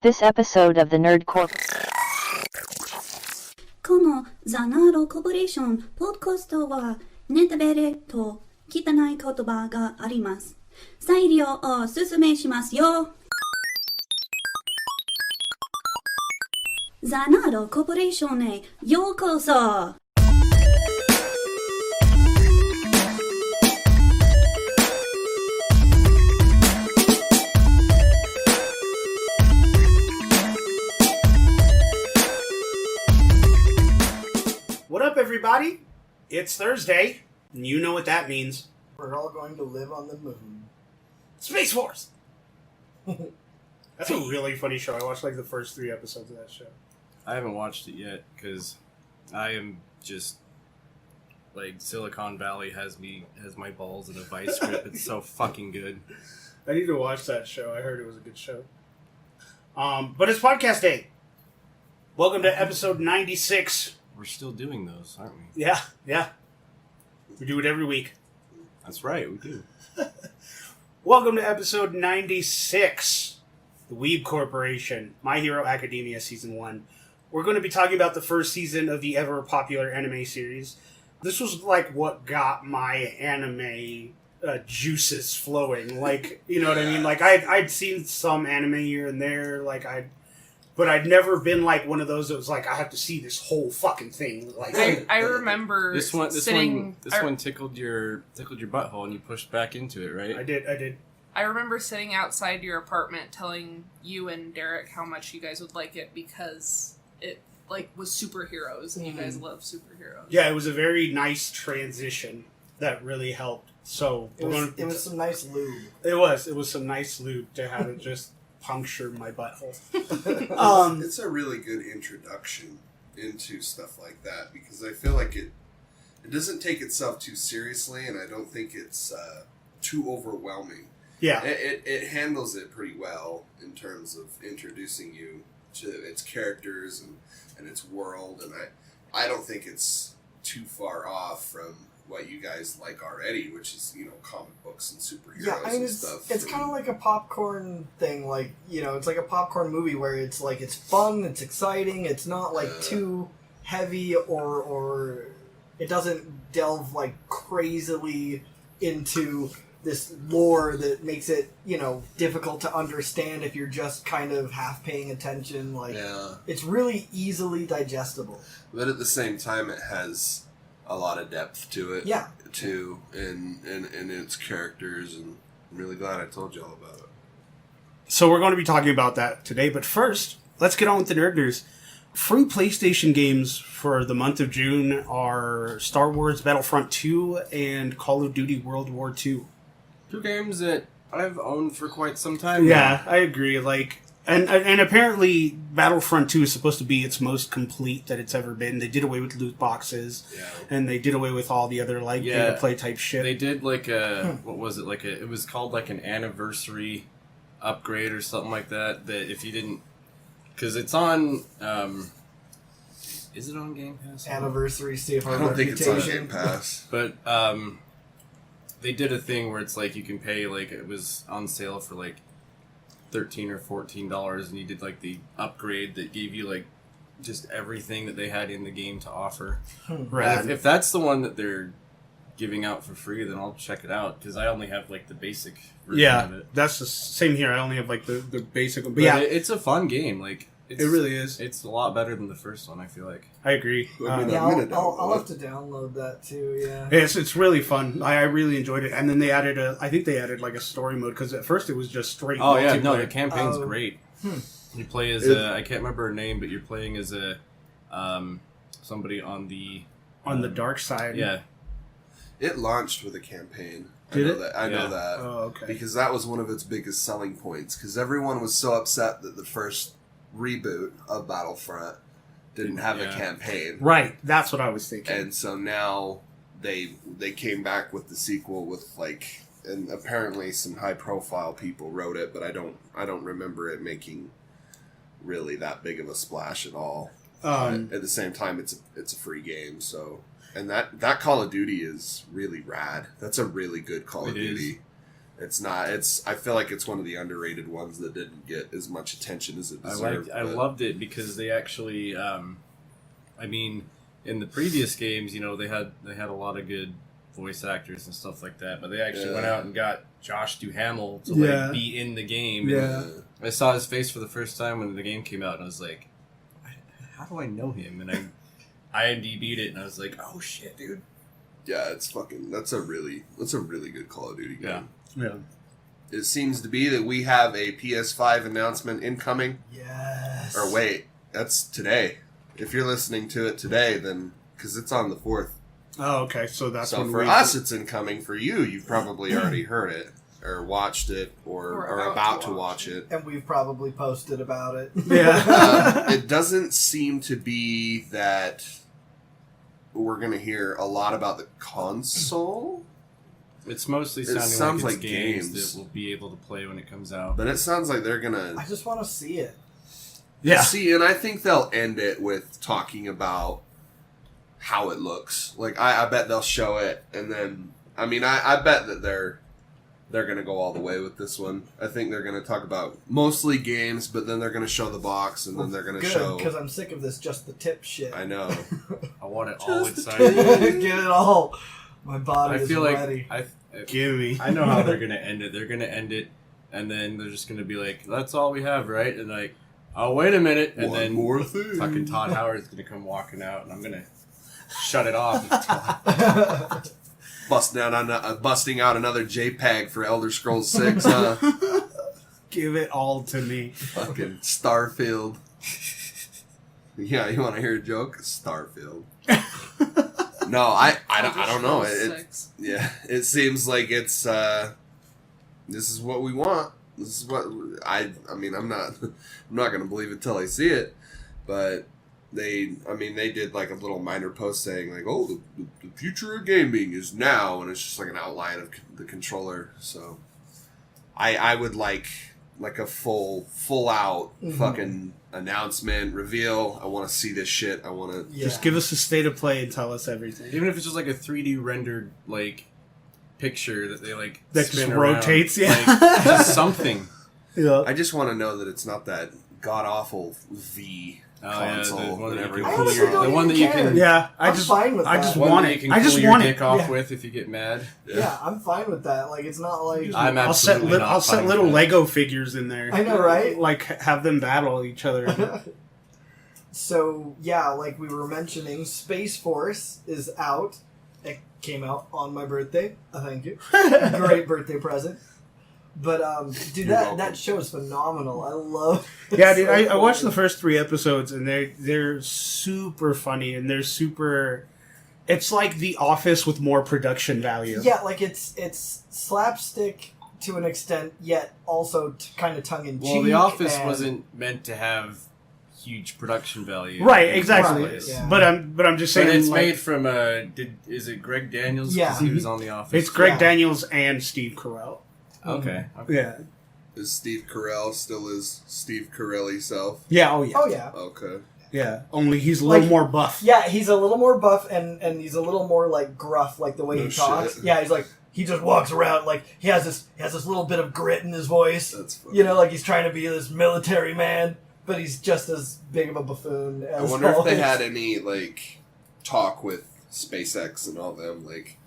This episode of the Nerd Corp. このザナードコーポレーションポッドキャストはネタバレと汚い言葉があります。再利用を勧めしますよ。ザナードコーポレーションへようこそ。What up, everybody? It's Thursday, and you know what that means. We're all going to live on the moon. Space Force! That's a really funny show. I watched like the first 3 episodes of that show. I haven't watched it yet, because I am just, like, Silicon Valley has my balls in a vice grip. It's so fucking good. I need to watch that show. I heard it was a good show. But it's podcast day. Welcome to episode 96. We're still doing those, aren't we? Yeah. We do it every week. That's right, we do. Welcome to episode 96. The Weeb Corporation. My Hero Academia Season 1. We're going to be talking about the first season of the ever-popular anime series. This was like what got my anime juices flowing. Like, you know what I mean? Like, I'd seen some anime here and there. But I'd never been like one of those that was like, I have to see this whole fucking thing. Like, I remember this one tickled your butthole and you pushed back into it, right? I did. I remember sitting outside your apartment telling you and Derek how much you guys would like it because it was superheroes and you guys love superheroes. Yeah, it was a very nice transition that really helped. So It was some nice lube. It was some nice lube to have it just puncture my butthole. It's a really good introduction into stuff like that because I feel like it doesn't take itself too seriously, and I don't think it's too overwhelming. Yeah, it handles it pretty well in terms of introducing you to its characters and its world, and I don't think it's too far off from what you guys like already, which is, comic books and superheroes and stuff. It's kind of like a popcorn thing, it's like a popcorn movie where it's like, it's fun, it's exciting, it's not like too heavy or it doesn't delve like crazily into this lore that makes it, difficult to understand if you're just kind of half paying attention. It's really easily digestible. But at the same time, it has a lot of depth to it, too, in its characters, and I'm really glad I told you all about it. So we're going to be talking about that today, but first, let's get on with the nerd news. Free PlayStation games for the month of June are Star Wars Battlefront 2 and Call of Duty World War II. 2 games that I've owned for quite some time now. Yeah, I agree. And apparently Battlefront 2 is supposed to be its most complete that it's ever been. They did away with loot boxes, and they did away with all the other pay-to-play type shit. They did what was it, it was called like an anniversary upgrade or something like that, that if you didn't, because it's on, is it on Game Pass? Anniversary, save our I don't think it's on reputation. Game Pass. But, they did a thing where it's like you can pay, it was on sale for $13 or $14, and you did the upgrade that gave you just everything that they had in the game to offer. Right. If that's the one that they're giving out for free, then I'll check it out because I only have the basic version of it. That's the same here. I only have the basic one. But it's a fun game. It really is. It's a lot better than the first one, I feel like. I agree. I'll have to download that too. Yeah, it's really fun. I really enjoyed it. And then they added a story mode because at first it was just straight. Oh yeah, no, the campaign's great. You play as I can't remember her name, but you're playing as a somebody on the dark side. Yeah, it launched with a campaign. Did it? I know that. Oh, okay. Because that was one of its biggest selling points. Because everyone was so upset that the first reboot of Battlefront didn't have a campaign. Right, that's what I was thinking. And so now they came back with the sequel with and apparently some high profile people wrote it, but I don't remember it making really that big of a splash at all. At the same time, it's a free game, so, and that Call of Duty is really rad. That's a really good Call of Duty. It's not. I feel like it's one of the underrated ones that didn't get as much attention as it deserved. I loved it because they actually, I mean, in the previous games, they had a lot of good voice actors and stuff like that, but they actually went out and got Josh Duhamel to be in the game. Yeah. And I saw his face for the first time when the game came out, and I was like, how do I know him? And I IMDb'd it, and I was like, oh shit, dude. Yeah, that's a really good Call of Duty game. Yeah. It seems to be that we have a PS5 announcement incoming. Yes. Or wait, that's today. If you're listening to it today, then because it's on the 4th. Oh, okay. So that's So when for us, it's incoming. For you, you've probably already heard it or watched it or are about to watch it. And we've probably posted about it. Yeah. It doesn't seem to be that we're going to hear a lot about the console. It's mostly It sounding sounds like it's like games games. that we'll be able to play when it comes out. But it sounds like they're going to... I just want to see it. Yeah. See, and I think they'll end it with talking about how it looks. Like, I bet they'll show it, and then... I mean, I bet that they're going to go all the way with this one. I think they're going to talk about mostly games, but then they're going to show the box, and then they're going to show... because I'm sick of this just the tip shit. I know. I want it all Just the inside. tip. Get it all. My body I is feel ready. like Give me. I know how they're gonna end it. They're gonna end it, and then they're just gonna be like, "That's all we have, right?" And like, "Oh, wait a minute!" And One then more thing. fucking Todd Howard's gonna come walking out, and I'm gonna shut it off. Busting out another JPEG for Elder Scrolls 6, huh? Give it all to me. Fucking Starfield. Yeah, you want to hear a joke? Starfield. No, I don't know. It seems like it's this is what we want. This is what I mean. I'm not gonna believe it till I see it. But they did like a little minor post saying like, oh, the future of gaming is now, and it's just like an outline of the controller. So I would like a full out fucking announcement reveal. I want to see this shit. I want to Just give us a state of play and tell us everything. Even if it's just like a 3D rendered like picture that they like That spin just around, rotates, yeah. like, just something. Yeah. I just want to know that it's not that god awful V console. the one that you can I pull honestly your, don't the one that even you care. can, Yeah, I'm fine with I that. just one want that you it. can I pull just your want dick it. off Yeah. with if you get mad. Yeah, I'm fine with that. Like, it's not like... I'm I'll set absolutely not I'll set fine little with that. Lego figures in there. I know, right? Like have them battle each other. So, yeah, like we were mentioning, Space Force is out. It came out on my birthday. Thank you. Great birthday present. But, dude, You're that welcome. show is phenomenal. I love it. Yeah, dude, I So watched funny. the first 3 episodes and they're super funny and they're super. It's like The Office with more production value. Yeah, like it's slapstick to an extent, yet also kind of tongue in cheek. Well, The Office and- wasn't meant to have huge production value, Right, in the exactly. first place. Yeah. But I'm just saying. But it's like, made from is it Greg Daniels? Yeah. 'Cause he was on The Office. It's Greg Yeah. Daniels and Steve Carell. Okay. Yeah. Is Steve Carell still his Steve Carell self? Yeah. Oh yeah. Oh yeah, Okay. Yeah. Only he's a little Like- more buff. yeah. He's a little more buff and he's a little more like gruff, like the way No he talks. shit. Yeah, he's like he just walks around like he has this little bit of grit in his voice. That's funny. You know, like he's trying to be this military man, but he's just as big of a buffoon. I As wonder if they always. had any like talk with SpaceX and all them like.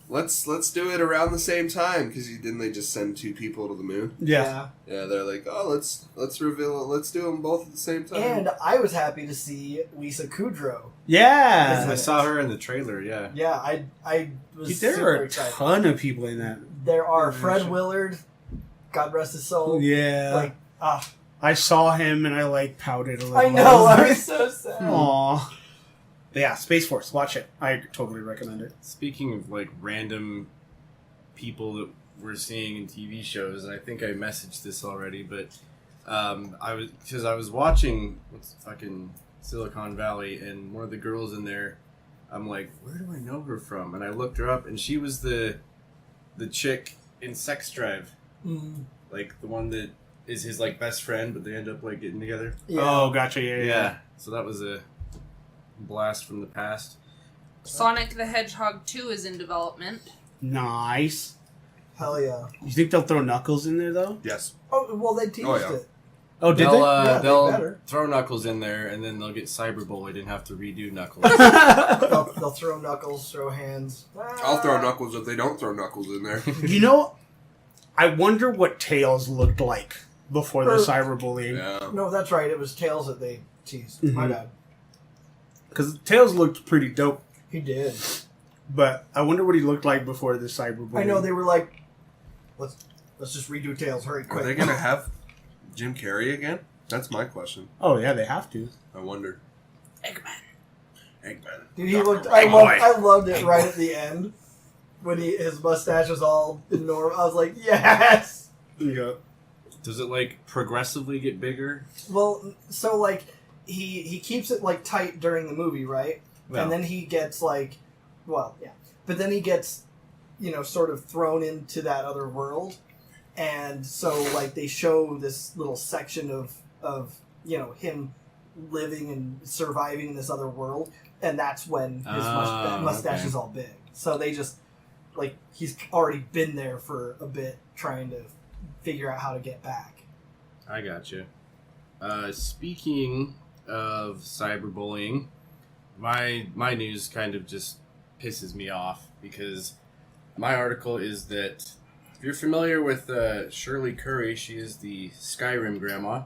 Let's do it around the same time because didn't they just send 2 people to the moon? Yeah. Yeah, they're like, oh, let's reveal it. Let's do them both at the same time. And I was happy to see Lisa Kudrow. Yeah. I saw her in the trailer. Yeah. Yeah, I was Dude, there super are a excited. ton of people in that. There are Yeah, Fred sure. Willard, God rest his soul. Yeah. Like, I saw him and I like pouted a little. I know, I was was so sad. Aww. Yeah, Space Force. Watch it. I totally recommend it. Speaking of like random people that we're seeing in TV shows, and I think I messaged this already, but I was watching what's fucking Silicon Valley, and one of the girls in there, I'm like, where do I know her from? And I looked her up, and she was the chick in Sex Drive, Mm, like the one that is his like best friend, but they end up like getting together. yeah. Oh, gotcha. Yeah. So that was a blast from the past. Sonic the Hedgehog 2 is in development. Nice. Hell yeah. You think they'll throw Knuckles in there though? Yes. Oh, well, they teased yeah. it. Oh, did They'll, they? Yeah, they they'll better. throw Knuckles in there, and then they'll get cyberbullied and have to redo Knuckles. They'll throw Knuckles, throw hands. I'll throw Knuckles if they don't throw Knuckles in there. You know, I wonder what Tails looked like before the Or- cyberbullying. Yeah. No, that's right. It was Tails that they teased. My Mhm. bad. Because Tails looked pretty dope, He did. but I wonder what he looked like before the cyberbullying. I know they were like, let's just redo Tails. Hurry, Are quick. they gonna have Jim Carrey again? That's my question. Oh yeah, they have to. I wonder. Eggman. Dude, he Dr. looked. Eggboy. I loved it right at the end when his mustache was all normal. I was like, yes. Yeah. Does it like progressively get bigger? Well, so like he keeps it like tight during the movie, right? Well. And then he gets like, well, yeah, but then he gets, sort of thrown into that other world, and so like they show this little section of him living and surviving in this other world, and that's when his mustache okay. is all big. So they just like he's already been there for a bit trying to figure out how to get back. I got you. Speaking of cyberbullying, my news kind of just pisses me off because my article is that if you're familiar with Shirley Curry, she is the Skyrim grandma,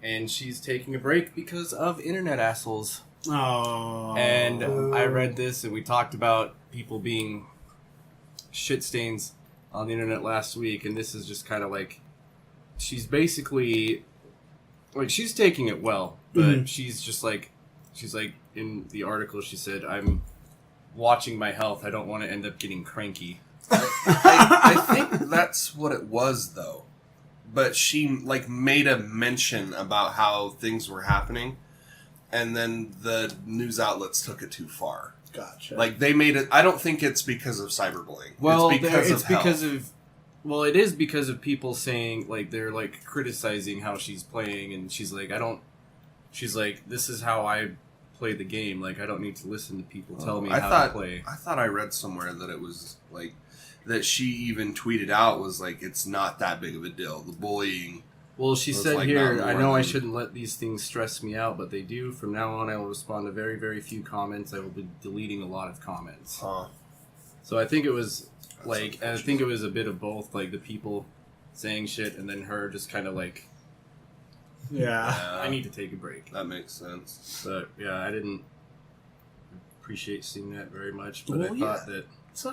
and she's taking a break because of internet assholes. Oh. And I read this, and we talked about people being shit stains on the internet last week, and this is just kind of like she's basically like she's taking it well, but she's like in the article she said, "I'm watching my health. I don't want to end up getting cranky." I think that's what it was, though. But she made a mention about how things were happening, and then the news outlets took it too far. Gotcha. Like they made it. I don't think it's because of cyberbullying. Well, it's because it's of because health. of well, it is because of people saying like they're like criticizing how she's playing, and she's like, she's like, this is how I play the game. Like I don't need to listen to people tell me how to play. I thought I read somewhere that it was like that she even tweeted out was like it's not that big of a deal. The bullying. Well, she It's said like here, not I more know I than- shouldn't let these things stress me out, but they do. From now on, I will respond to very, very few comments. I will be deleting a lot of comments. Huh. So I think it was That's I unfortunate. think it was a bit of both, like the people saying shit and then her just kind of like, yeah. I need to take a break. That makes sense. But yeah, I didn't appreciate seeing that very much, but Well, I thought that,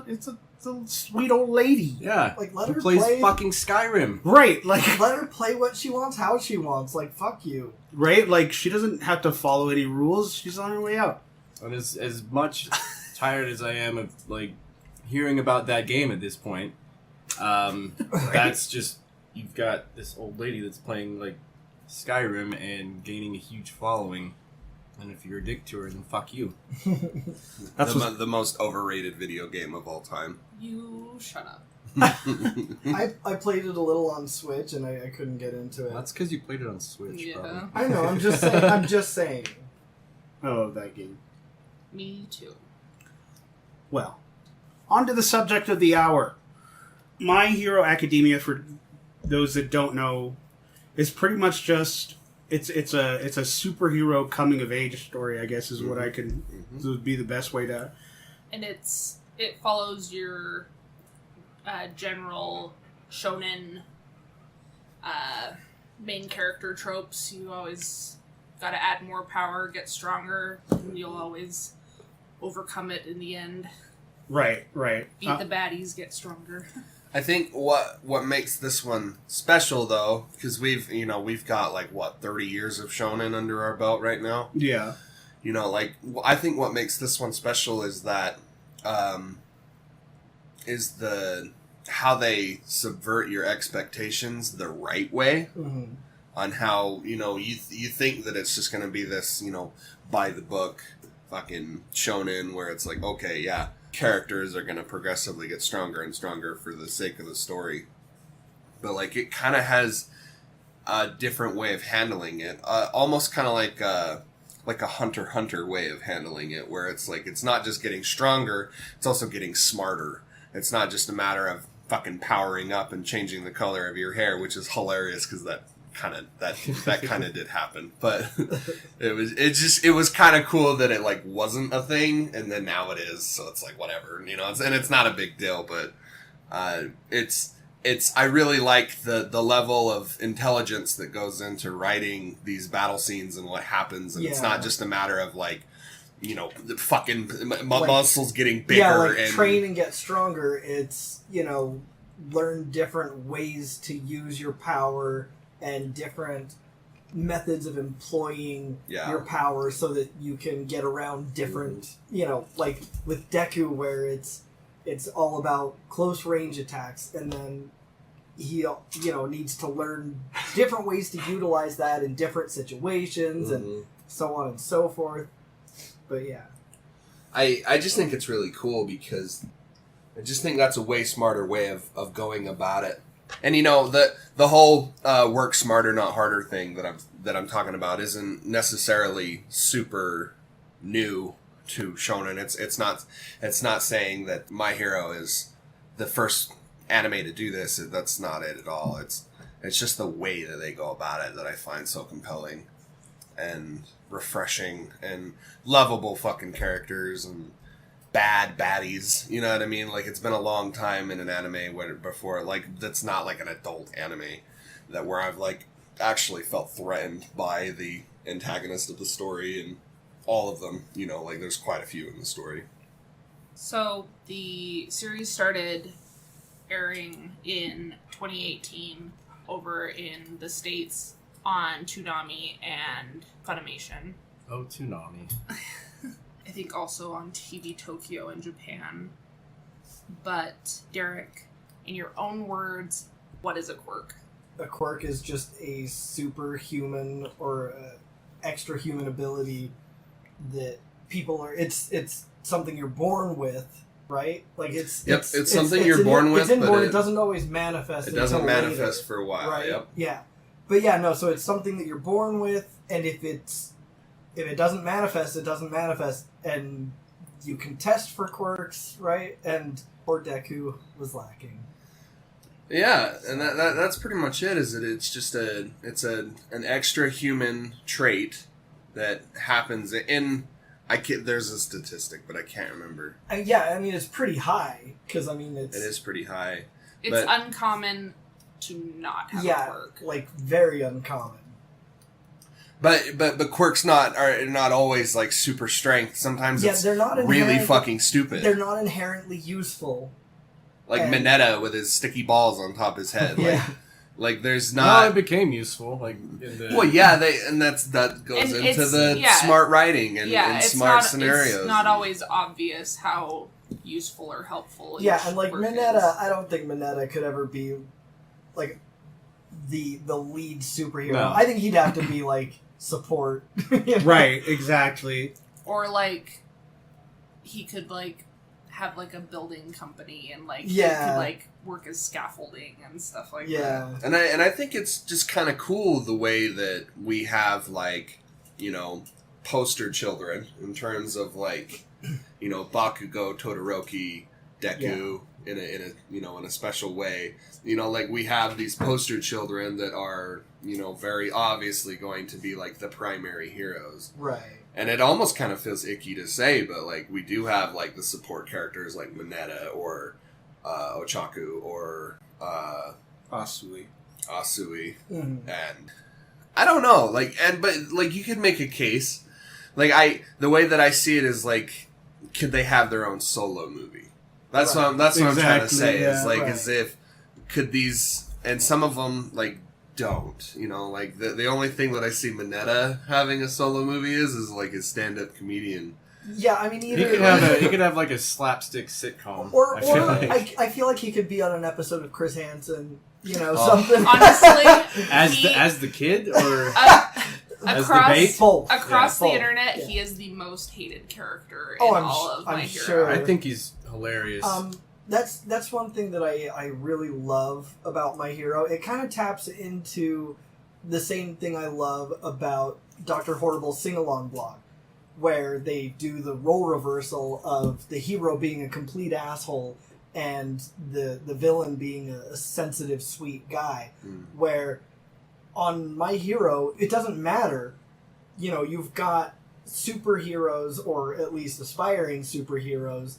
It's a sweet old lady. yeah, Like, let who her plays play. fucking Skyrim. Right, like Let her play what she wants, how she wants. Like, fuck you. right, like she doesn't have to follow any rules. She's on her way out. And as much tired as I am of like hearing about that game at this point, that's just you've got this old lady that's playing like Skyrim and gaining a huge following, and if you're a dick to her, then fuck you. That's The most overrated video game of all time. You shut up. I played it a little on Switch and I couldn't get into it. That's because you played it on Switch, Yeah. probably. I know, I'm just saying. I'm just saying. I love that game. Me too. Well, on to the subject of the hour. My Hero Academia, for those that don't know, is pretty much just it's a superhero coming of age story. I guess is what I can would be the best way to. And it follows your general shonen main character tropes. You always got to add more power, get stronger, and you'll always overcome it in the end. Right. Beat the baddies, get stronger. I think what makes this one special though, because we've got 30 years of shonen under our belt right now. Yeah. I think what makes this one special is that is the how they subvert your expectations the right way. Mm-hmm. On how you think that it's just going to be this by the book fucking shonen where it's like, okay, yeah, characters are going to progressively get stronger and stronger for the sake of the story, but it kind of has a different way of handling it, almost kind of like a Hunter x Hunter way of handling it, where it's like it's not just getting stronger, it's also getting smarter. It's not just a matter of fucking powering up and changing the color of your hair, which is hilarious because that kind of did happen. But it was kind of cool that it like wasn't a thing, and then now it is. So it's like whatever, you know. And it's not a big deal, but it's I really like the level of intelligence that goes into writing these battle scenes and what happens, and it's not just a matter of like, you know, the fucking muscles getting bigger. Yeah, like and train and get stronger. It's, you know, learn different ways to use your power and different methods of employing your power so that you can get around different, you know, like with Deku where it's all about close range attacks, and then he, you know, needs to learn different ways to utilize that in different situations and so on and so forth. But yeah. I just think it's really cool because I just think that's a way smarter way of going about it. And you know, the whole work smarter not harder thing that I'm talking about isn't necessarily super new to shonen. It's not saying that My Hero is the first anime to do this. That's not it at all. It's just the way that they go about it that I find so compelling and refreshing, and lovable fucking characters and bad baddies. You know what I mean? Like, it's been a long time in an anime before, like, that's not like an adult anime where I've like actually felt threatened by the antagonist of the story, and all of them, you know, like there's quite a few in the story. So the series started airing in 2018 over in the States on Toonami and Funimation. Oh, Toonami. I think also on TV Tokyo in Japan. But Derek, in your own words, what is a quirk? A quirk is just a superhuman or extra human ability that people are. It's something you're born with, right? Like it's something you're born with. It's inborn. It doesn't always manifest. It doesn't manifest later, for a while. right? Yep. Yeah, but yeah, no. So it's something that you're born with, and if it doesn't manifest, it doesn't manifest, and you can test for quirks, right? And poor Deku was lacking. Yeah, and that's pretty much it. Is that it's just an extra human trait that happens in. There's a statistic, but I can't remember. Yeah, I mean it's pretty high because it is pretty high. It's uncommon to not have a quirk. Like very uncommon. But quirks are not always like super strength. Sometimes they're not really fucking stupid. They're not inherently useful. Like Mineta with his sticky balls on top of his head. Yeah. Like there's not. Well, it became useful. Like well, yeah, that goes into the smart writing and smart scenarios. It's not always obvious how useful or helpful. Yeah, and like Mineta, is. I don't think Mineta could ever be like the lead superhero. No. I think he'd have to be like support. You know? Right, exactly. Or like he could like have like a building company and like he could like work as scaffolding and stuff like that. And I think it's just kind of cool the way that we have like, you know, poster children in terms of like, you know, Bakugo, Todoroki, Deku in a you know, in a special way. You know, like we have these poster children that are, you know, very obviously going to be like the primary heroes. Right. And it almost kind of feels icky to say, but like we do have like the support characters like Mineta or Ochaku or Asui. And I don't know, but you could make a case. Like the way that I see it is like, could they have their own solo movie? That's what I'm trying to say. Is like as if could these, and some of them like don't, you know, like the only thing that I see Mineta having a solo movie is like his stand-up comedian. Yeah, I mean, either he could have like a slapstick sitcom, or I feel like he could be on an episode of Chris Hansen, you know, something. Honestly, as the kid or as across the bait? Both. Across the Both. internet, Yeah. he is the most hated character in Oh, all of My Hero. sure. I think he's hilarious. That's one thing that I really love about My Hero. It kind of taps into the same thing I love about Dr. Horrible's sing-along blog, where they do the role reversal of the hero being a complete asshole and the villain being a sensitive, sweet guy. Where on My Hero, it doesn't matter. You know, you've got superheroes, or at least aspiring superheroes,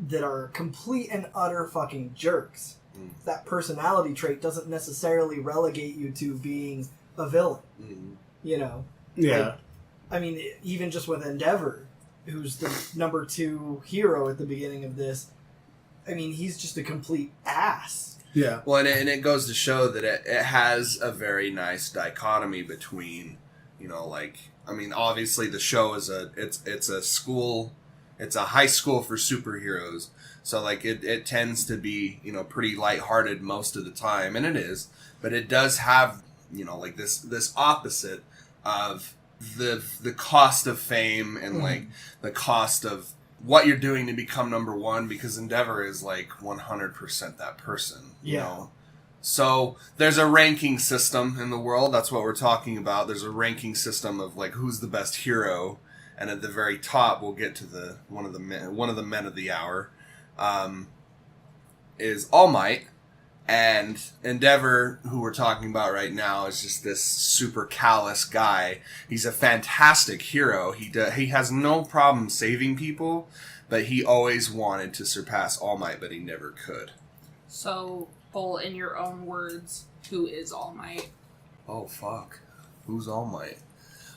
that are complete and utter fucking jerks. That personality trait doesn't necessarily relegate you to being a villain. You know? Yeah. I mean, even just with Endeavor, who's the number 2 hero at the beginning of this, I mean, he's just a complete ass. Yeah. Well, and it goes to show that it has a very nice dichotomy between, you know, like, I mean, obviously the show is it's a school, it's a high school for superheroes. So, like, it tends to be, you know, pretty lighthearted most of the time, and it is. But it does have, you know, like, this opposite of the cost of fame and, like, the cost of what you're doing to become number one, because Endeavor is, like, 100% that person, you know? So, there's a ranking system in the world. That's what we're talking about. There's a ranking system of, like, who's the best hero. And at the very top, we'll get to one of the men of the hour, is All Might. And Endeavor, who we're talking about right now, is just this super callous guy. He's a fantastic hero. He has no problem saving people, but he always wanted to surpass All Might, but he never could. So, Bull, in your own words, who is All Might? Oh, fuck. Who's All Might?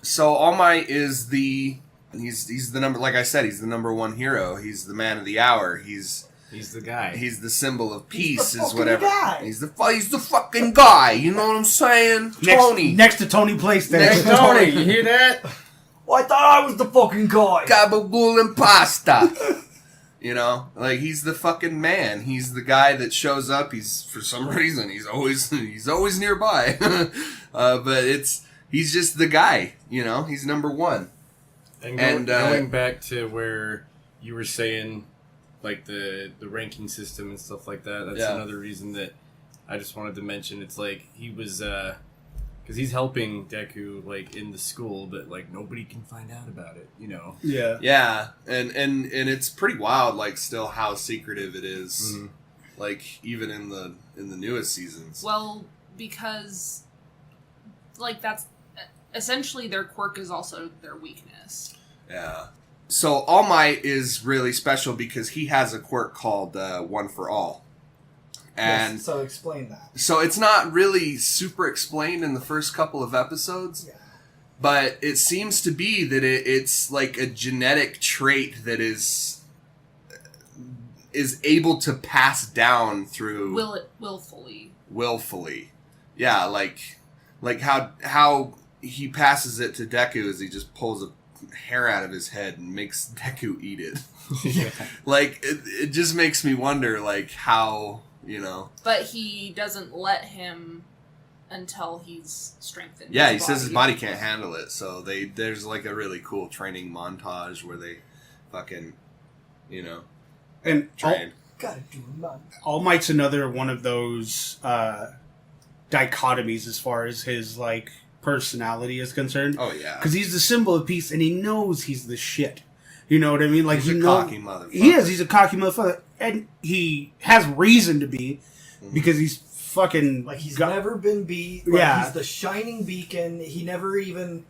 So, All Might is he's the number, like I said, he's the number 1 hero. He's the man of the hour. He's the guy. He's the symbol of peace, He's the is whatever. guy. He's the fucking guy. You know what I'm saying? Tony. Next to Tony PlayStation. Next to Tony. You hear that? Well, I thought I was the fucking guy. Gabagool and pasta. You know, like, he's the fucking man. He's the guy that shows up. He's, for some reason, he's always nearby. But he's just the guy. You know, he's number 1. And going back to where you were saying, like, the ranking system and stuff like that, that's another reason that I just wanted to mention. It's like, he was, because he's helping Deku, like, in the school, but, like, nobody can find out about it, you know? Yeah. Yeah, and it's pretty wild, like, still how secretive it is, like, even in the newest seasons. Well, because, like, that's essentially their quirk is also their weakness. Yeah. So All Might is really special because he has a quirk called One for All. And so explain that. so it's not really super explained in the first couple of episodes, but it seems to be that it's like a genetic trait that is able to pass down through willfully. Yeah, like how he passes it to Deku is he just pulls a hair out of his head and makes Deku eat it. Like, it just makes me wonder, like, how, you know. But he doesn't let him until he's strengthened. Yeah, he says his body can't handle it, so there's, like, a really cool training montage where they fucking, you know, And train. Gotta do none. All Might's another one of those dichotomies as far as his, like, personality is concerned. Oh, yeah. Because he's the symbol of peace, and he knows he's the shit. You know what I mean? Like, He's a cocky motherfucker. He is. He's a cocky motherfucker. And he has reason to be, because he's fucking... Like, he's never been beat. Like, Yeah. He's the shining beacon. He never even...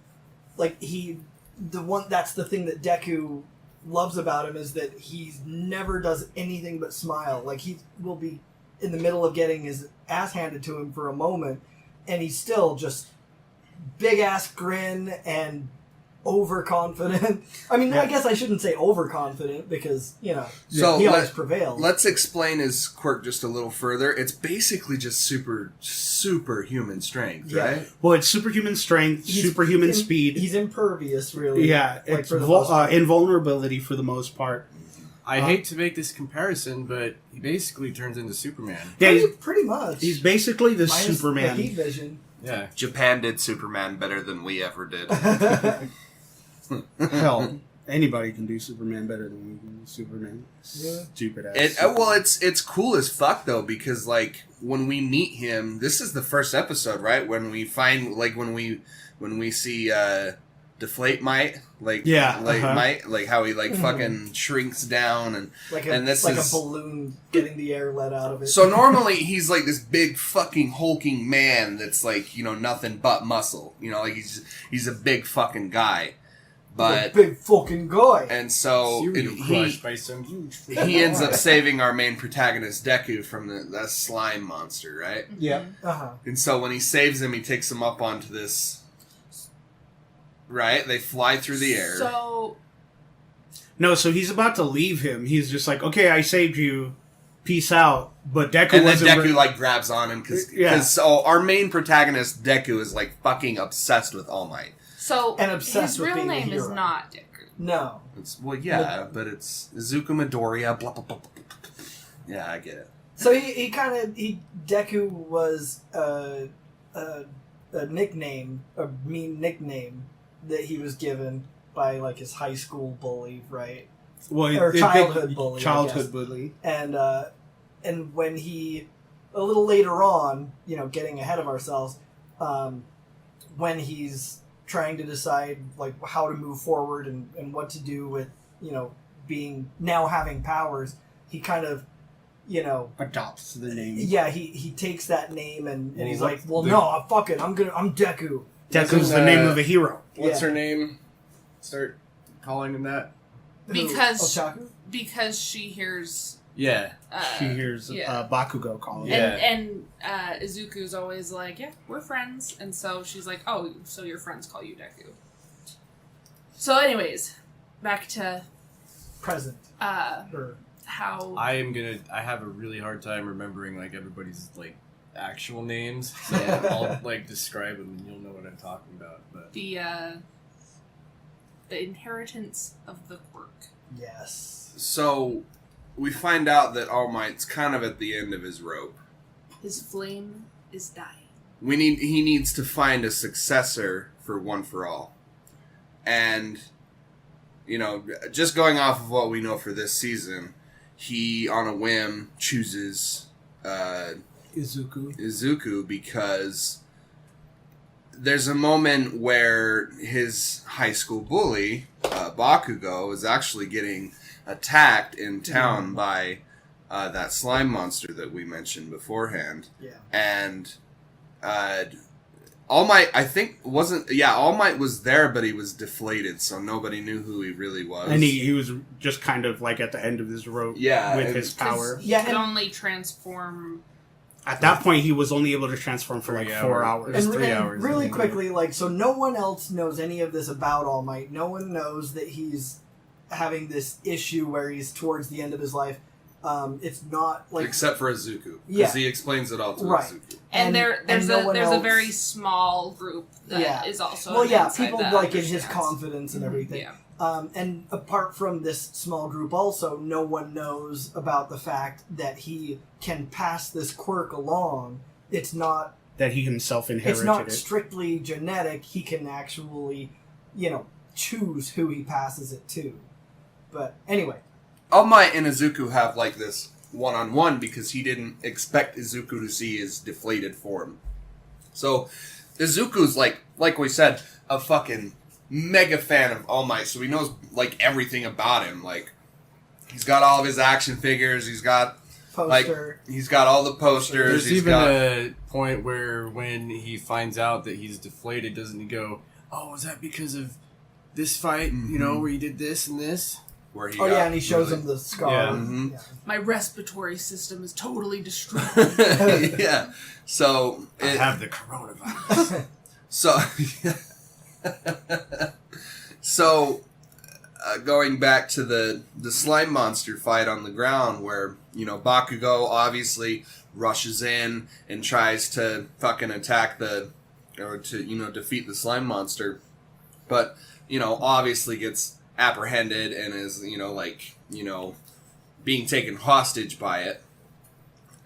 Like, that's the thing that Deku loves about him, is that he never does anything but smile. Like, he will be in the middle of getting his ass handed to him for a moment, and he's still just big ass grin and overconfident. I mean, I guess I shouldn't say overconfident, because, you know, he always prevails. Let's explain his quirk just a little further. It's basically just superhuman strength, right? Well, it's superhuman strength, superhuman speed. He's impervious, really. Yeah, like, it's for the most part. invulnerability for the most part. I hate to make this comparison, but he basically turns into Superman. Yeah, Pretty much. he's basically the Minus Superman. the heat vision. Yeah. Japan did Superman better than we ever did. Hell, anybody can do Superman better than we can do Superman. Yeah. Stupid ass. Well, it's cool as fuck though, because like when we meet him, this is the first episode, right? When we find when we see deflate might, like might, like how he like fucking shrinks down and this like is a balloon getting the air let out of it. So normally he's like this big fucking hulking man that's like, you know, nothing but muscle. You know, like he's a big fucking guy. But big fucking guy. And so crushed by some huge he ends up saving our main protagonist Deku from that slime monster, right? Yeah. Uh-huh. And so when he saves him, he takes him up onto this. Right? They fly through the air. So So he's about to leave him. He's just like, okay, I saved you. Peace out. But Deku and then wasn't... Deku, like, grabs on him because so our main protagonist, Deku, is, like, fucking obsessed with All Might. So and obsessed his with real being name the is hero. not Deku. No. But it's Izuku Midoriya, blah, blah, blah, blah, blah. Yeah, I get it. So Deku was a nickname, a mean nickname that he was given by like his high school bully, right? Well, or childhood bully. Childhood bully. And when he, a little later on, you know, getting ahead of ourselves, when he's trying to decide like how to move forward and what to do with, you know, having powers, he kind of, you know, adopts the name. Yeah, he takes that name and he's like, well, no, fuck it, I'm Deku. Deku's the name of a hero. What's her name? Start calling him that. Because she hears. Yeah. She hears Bakugo calling him. And Izuku's always like, yeah, we're friends. And so she's like, oh, so your friends call you Deku. So anyways, back to... present. How... I have a really hard time remembering, like, everybody's, like, actual names. So I'll, like, describe them and you'll know what I'm talking about. But The inheritance of the quirk. Yes. So... we find out that All Might's kind of at the end of his rope. His flame is dying. He needs to find a successor for One for All. And, you know, just going off of what we know for this season, he, on a whim, chooses Izuku because there's a moment where his high school bully, Bakugo, is actually getting attacked in town by that slime monster that we mentioned beforehand. Yeah. And All Might, I think, All Might was there, but he was deflated, so nobody knew who he really was. And he was just kind of like at the end of his rope with his power. He could only transform... At that point, he was only able to transform for like 4 hours. And 3 hours. Really quickly, like, so no one else knows any of this about All Might. No one knows that he's having this issue where he's towards the end of his life. It's not like... except for Izuku. Because he explains it all to Izuku. And there's a very small group that is also people like in his confidence and everything. Yeah. And apart from this small group also, no one knows about the fact that he can pass this quirk along. It's not... that he himself inherited. It's not strictly genetic. He can actually, you know, choose who he passes it to. But anyway. All Might and Izuku have like this one-on-one because he didn't expect Izuku to see his deflated form. So Izuku's like we said, a fucking mega fan of All Might, so he knows like everything about him. Like he's got all of his action figures, he's got he's got all the posters. There's even a point where when he finds out that he's deflated, doesn't he go, "Oh, was that because of this fight? You know, where you did this and this?" Where he and he shows him the scar. Yeah. Mm-hmm. Yeah. My respiratory system is totally destroyed. Yeah. So I have the coronavirus. So going back to the slime monster fight on the ground where, you know, Bakugo obviously rushes in and tries to fucking attack defeat the slime monster. But, you know, obviously gets apprehended and is, being taken hostage by it.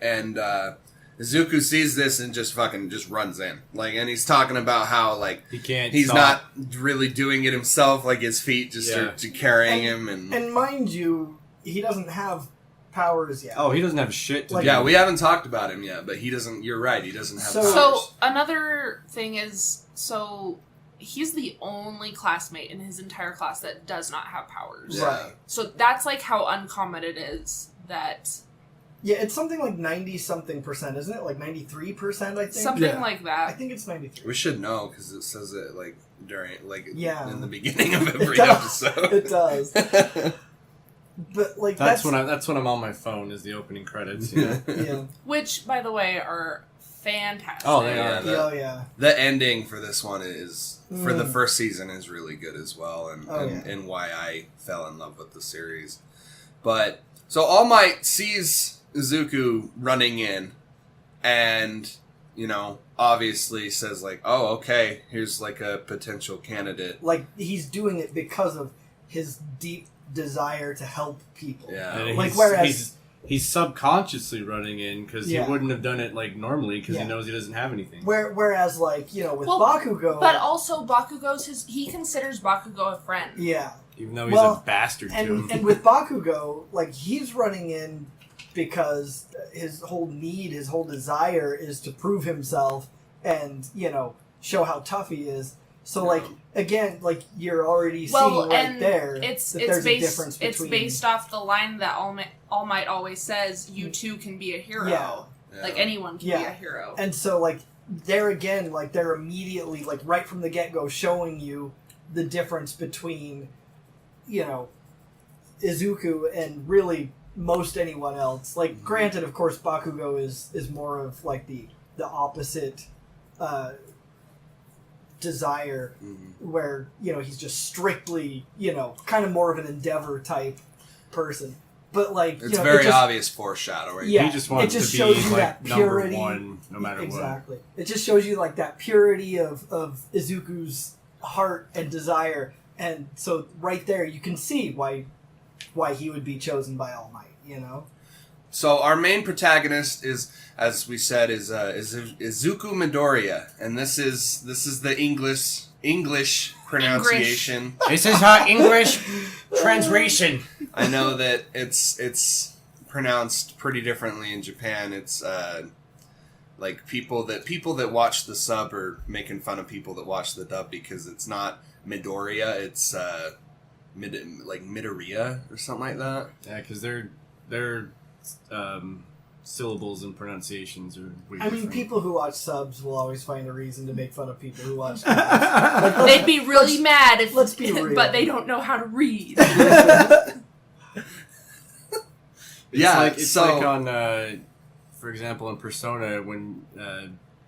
And Izuku sees this and just runs in. And he's talking about how, he's not really doing it himself, his feet just are carrying him. And mind you, he doesn't have powers yet. Oh, he doesn't have shit to do. Yeah, we haven't talked about him yet, but he doesn't, you're right, he doesn't have powers. So, another thing is, he's the only classmate in his entire class that does not have powers. Yeah. Right. So that's like how uncommon it is that Yeah, it's something like 90-something%, isn't it? Like 93%, I think. something like I that. think it's 93. We should know because it says it like during Yeah. in the beginning of every does. episode. It does. But like That's when I'm on my phone is the opening credits. You know? yeah. Which, by the way, are fantastic. Oh, they Yeah, are. that- Oh yeah. The ending for this one is for the Mm. first season is really good as well, and, Oh, and, yeah. and why I fell in love with the series. But so All Might sees Izuku running in, and obviously says like, "Oh, okay, here's like a potential candidate." Like he's doing it because of his deep desire to help people. Yeah, And Like, he's, whereas- he's subconsciously running in because Yeah. he wouldn't have done it like normally because Yeah. he knows he doesn't have anything. Whereas like with Well, Bakugo, But also, he considers Bakugo a friend. yeah, Even though he's Well, a bastard to him. and with Bakugo, like he's running in because his whole desire is to prove himself and show how tough he is. So like again, like you're already Well, seeing right and there it's that there's based a difference between it's based off the line that All Might always says, "You too can be a hero." Yeah. Like anyone can be Yeah. a hero. And so, like, there again, like, they're immediately, like, right from the get-go showing you the difference between, Izuku and really most anyone else. Like, granted, of course, Bakugo is more of, like, the opposite desire, where, he's just strictly, kind of more of an Endeavor type person. But, like, it's very obvious foreshadowing. Yeah. He just wants it just to shows be you like that number purity. one no matter Exactly. It just shows you like that purity of Izuku's heart and desire, and so right there you can see why he would be chosen by All Might. So our main protagonist is, as we said, is Izuku Midoriya, and this is the English pronunciation. what. This is her English translation. I know that it's pronounced pretty differently in Japan. It's like people that watch the sub are making fun of people that watch the dub because it's not Midoriya, it's Midoriya or something like that. Yeah, because their syllables and pronunciations are way I mean, different. people who watch subs will always find a reason to make fun of people who watch dubs. They'd be really mad if, let's be real. but they don't know how to read. It's like on, for example, in Persona when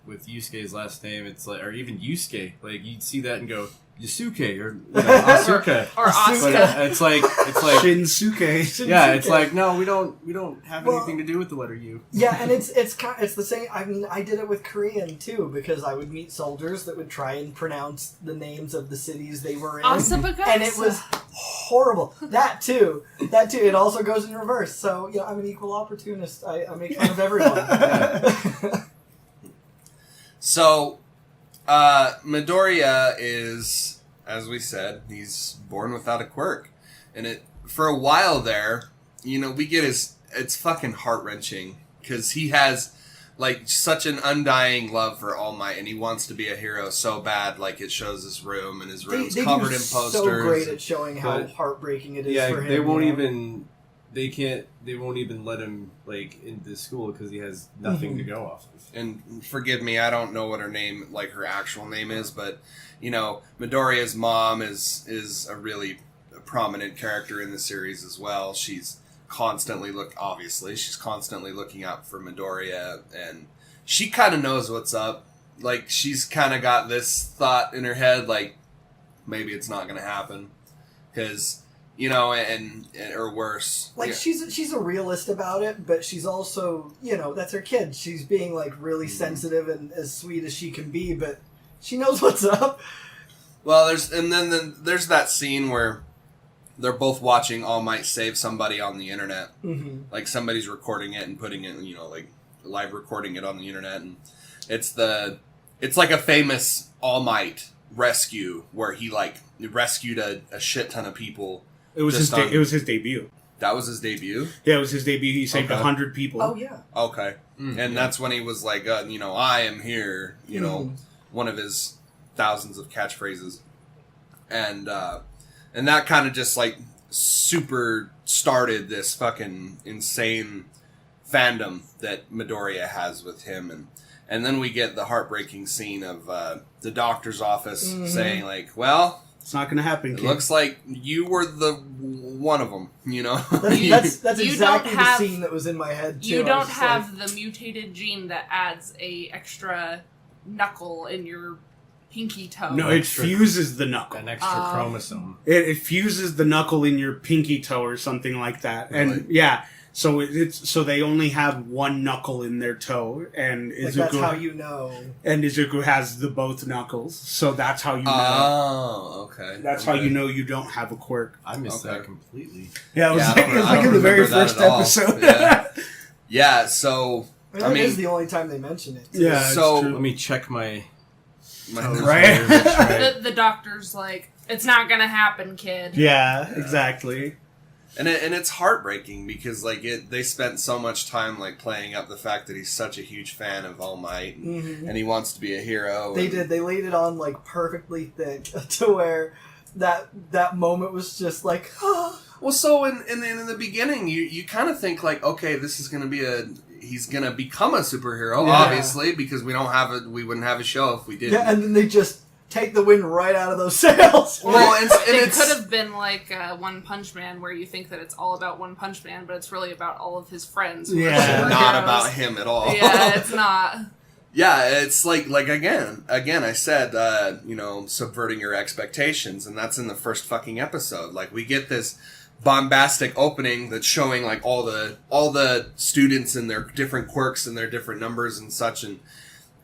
with Yusuke's last name, it's like, or even Yusuke, like you'd see that and go Yusuke or Asuka, or but Asuka. it's like Shinsuke. yeah, it's like no, we don't have Well, anything to do with the letter U. Yeah, and it's the same. I mean, I did it with Korean too because I would meet soldiers that would try and pronounce the names of the cities they were in, Asabagasa. and it was horrible. That too. It also goes in reverse. So I'm an equal opportunist. I make fun of everyone. So, Midoriya is, as we said, he's born without a quirk. And for a while there, we get it's fucking heart-wrenching. Because he has, like, such an undying love for All Might, and he wants to be a hero so bad, like, it shows his room, and his room's they covered do in posters. so great at showing how But- heartbreaking it is Yeah, for him. they won't even. They won't even let him like into school because he has nothing to go off of. And forgive me, I don't know what her name, like her actual name is, but Midoriya's mom is a really prominent character in the series as well. She's constantly looking out for Midoriya, and she kind of knows what's up. Like she's kind of got this thought in her head, like maybe it's not going to happen because. And or worse. Like Yeah. she's a realist about it, but she's also that's her kid. She's being like really sensitive and as sweet as she can be, but she knows what's up. Well, there's that scene where they're both watching All Might save somebody on the internet. Mm-hmm. Like somebody's recording it and putting it, like live recording it on the internet, and it's like a famous All Might rescue where he like rescued a shit ton of people. It was Just it was his debut. That was his debut. Yeah, it was his debut. He saved Okay. 100 people. Oh yeah. Okay, and that's when he was like, I am here. Mhm. One of his thousands of catchphrases, and that kind of just like super started this fucking insane fandom that Midoriya has with him, and then we get the heartbreaking scene of the doctor's office saying like, well, It's not going to happen, it kid. looks like you were the one of them, you know. That's You exactly don't the have- scene that was in my head too. You I was don't just have like, the mutated gene that adds a extra knuckle in your pinky toe. No, it fuses the knuckle. An extra chromosome. It fuses the knuckle in your pinky toe or something like that. And Really? yeah, so so they only have one knuckle in their toe, and like that's how Izuku you know. and Izuku has the both knuckles. So that's how you know. Oh, okay. That's how you know you don't have a quirk. I missed Okay. that completely. Yeah, it was Yeah, I like, don't- it was I like don't in the very remember that first at all. episode. Yeah. Yeah, so That I mean- is the only time they mention it. Yeah, it's So- true. Let me check my... Right? That's right. The doctor's like, it's not gonna happen, kid. Yeah, exactly. And it's heartbreaking because like they spent so much time like playing up the fact that he's such a huge fan of All Might and he wants to be a hero. They and- did. They laid it on like perfectly thick to where that moment was just like, Well, so in the beginning, you kind of think like, okay, this is going to be he's going to become a superhero, Yeah. obviously, because we wouldn't have a show if we didn't. yeah, and then they just take the wind right out of those sails. Well, and It it's could have been like One Punch Man, where you think that it's all about One Punch Man, but it's really about all of his friends. Who Yeah. are not superheroes. about him at all. Yeah, it's not. Yeah, it's like again, I said, subverting your expectations, and that's in the first fucking episode. Like we get this bombastic opening that's showing like all the students and their different quirks and their different numbers and such,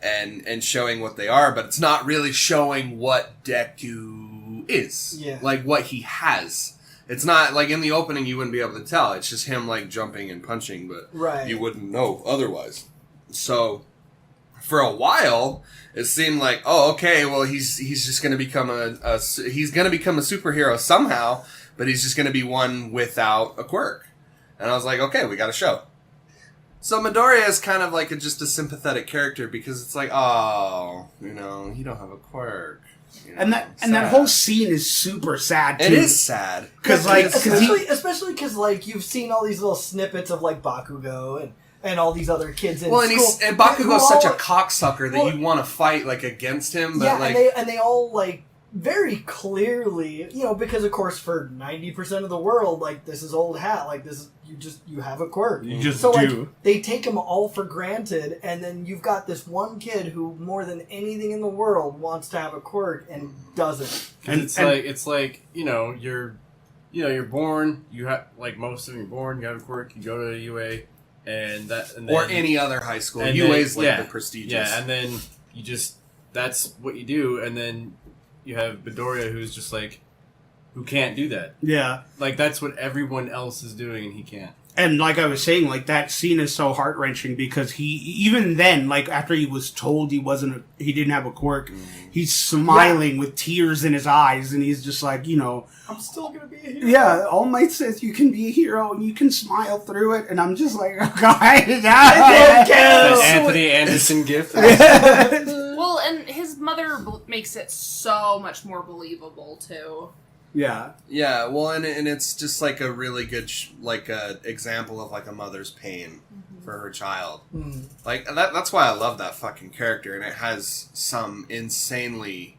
and showing what they are, but it's not really showing what Deku is. Yeah. Like what he has. It's not like in the opening you wouldn't be able to tell. It's just him like jumping and punching, but Right. you wouldn't know otherwise. So for a while, it seemed like, oh, okay, well, he's just going to become he's going to become a superhero somehow, but he's just going to be one without a quirk. And I was like, okay, we got a show. So Midoriya is kind of like just a sympathetic character because it's like, oh, you don't have a quirk. You know, And that sad. whole scene is super sad too. It is sad. 'Cause, like, especially because like you've seen all these little snippets of like Bakugo and all these other kids in Well, and school. and Bakugo's who all- such a cocksucker that Well- you want to fight like against him, but yeah, like and they all like very clearly, because of course for 90% of the world, like this is old hat, like this is you have a quirk. You just So like do. they take them all for granted, and then you've got this one kid who more than anything in the world wants to have a quirk and doesn't. And- It's and- like you're born. You have like most of them. You're born. You have a quirk. You go to UA, and then, or any other high school. and UA's then- like yeah, the prestigious. Yeah, and then you just that's what you do, and then you have Midoriya who's just like who can't do that. Yeah. Like that's what everyone else is doing, and he can't. And like I was saying, like that scene is so heart wrenching because he even then, like after he was told he didn't have a quirk, he's smiling with tears in his eyes, and he's just like, I'm still gonna be a hero. yeah, All Might says you can be a hero and you can smile through it, and I'm just like, oh god, That Anthony Anderson gift. Well, and his mother makes it so much more believable too. yeah, Yeah, well, and it's just like a really good example of like a mother's pain for her child. Mm. Like that's why I love that fucking character, and it has some insanely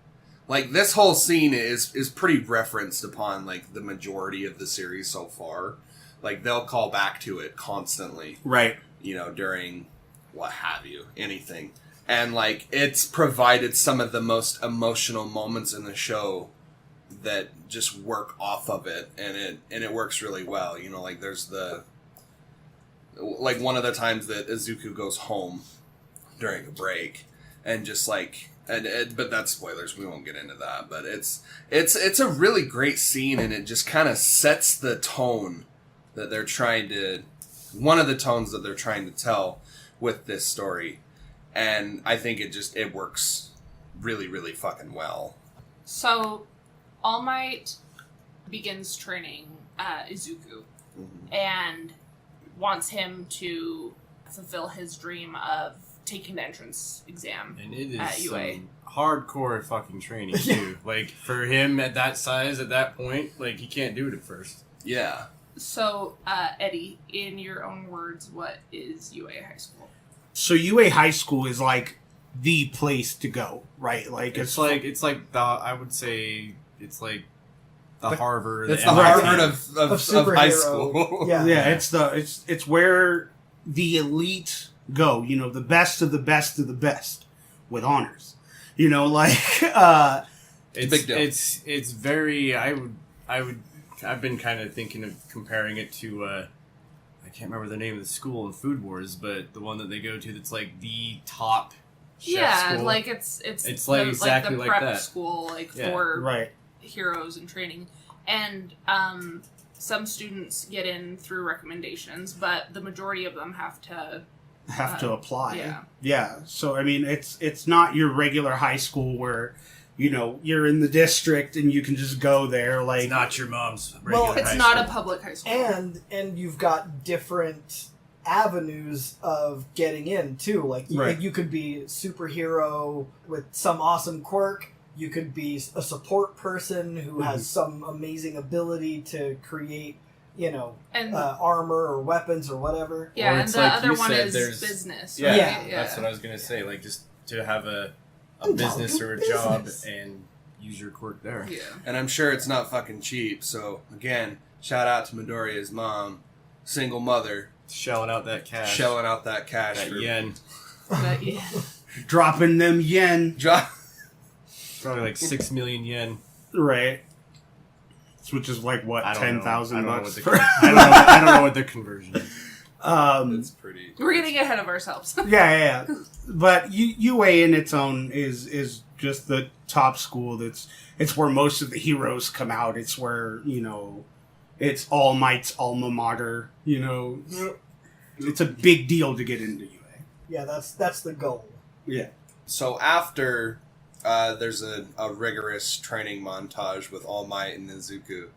like this whole scene is pretty referenced upon like the majority of the series so far. Like they'll call back to it constantly, right. during what have you, anything. And like it's provided some of the most emotional moments in the show that just work off of it, and it works really well. Like there's one of the times that Izuku goes home during a break, and just like but that's spoilers. We won't get into that. But it's a really great scene, and it just kind of sets the tone that they're trying to. One of the tones that they're trying to tell with this story, and I think it works really, really fucking well. So, All Might begins training Izuku and wants him to fulfill his dream of taking the entrance exam And it is at UA. some hardcore fucking training too. Like for him at that size, at that point, like he can't do it at first. Yeah. So, Eddie, in your own words, what is UA High School? So UA High School is like the place to go, right? Like It's like the I would say it's like the Harvard. It's the the MIT. Harvard of high school. Yeah. yeah, it's where the elite go. You know, the best of the best of the best with honors. You know, like It's big deal. It's very. I've been kind of thinking of comparing it to. I can't remember the name of the school in Food Wars, but the one that they go to that's like the top. Chef school. Like it's like the, exactly the like prep that. school, like Yeah. for right. heroes and training, and some students get in through recommendations, but the majority of them have to apply. yeah. Yeah. So I mean, it's not your regular high school where, you know, you're in the district and you can just go there. Like, It's not your mom's. Well, regular It's high not school. a public high school. And you've got different avenues of getting in too. Like Right. you could be a superhero with some awesome quirk. You could be a support person who has some amazing ability to create, you know, And armor or weapons or whatever. yeah, Or and it's the like other you one said, is there's- business. Yeah, Right? that's what I was gonna say. Like just to have a Oh, business do or a job business. and use your quirk there. Yeah. And I'm sure it's not fucking cheap. So again, shout out to Midoriya's mom, single mother, Shelling out that cash. shelling out that cash that for yen. But, yeah. dropping them yen. Probably like 6 million yen. Right. Which is like what, I don't know. $10,000 I don't know bucks what for. the I don't know what the conversion is. It's pretty. We're getting ahead of ourselves. Yeah. But UA in its own is just the top school. It's where most of the heroes come out. It's where, you know, it's All Might's alma mater. You know, it's a big deal to get into UA. Yeah, that's the goal. Yeah. So after there's a rigorous training montage with All Might and Izuku.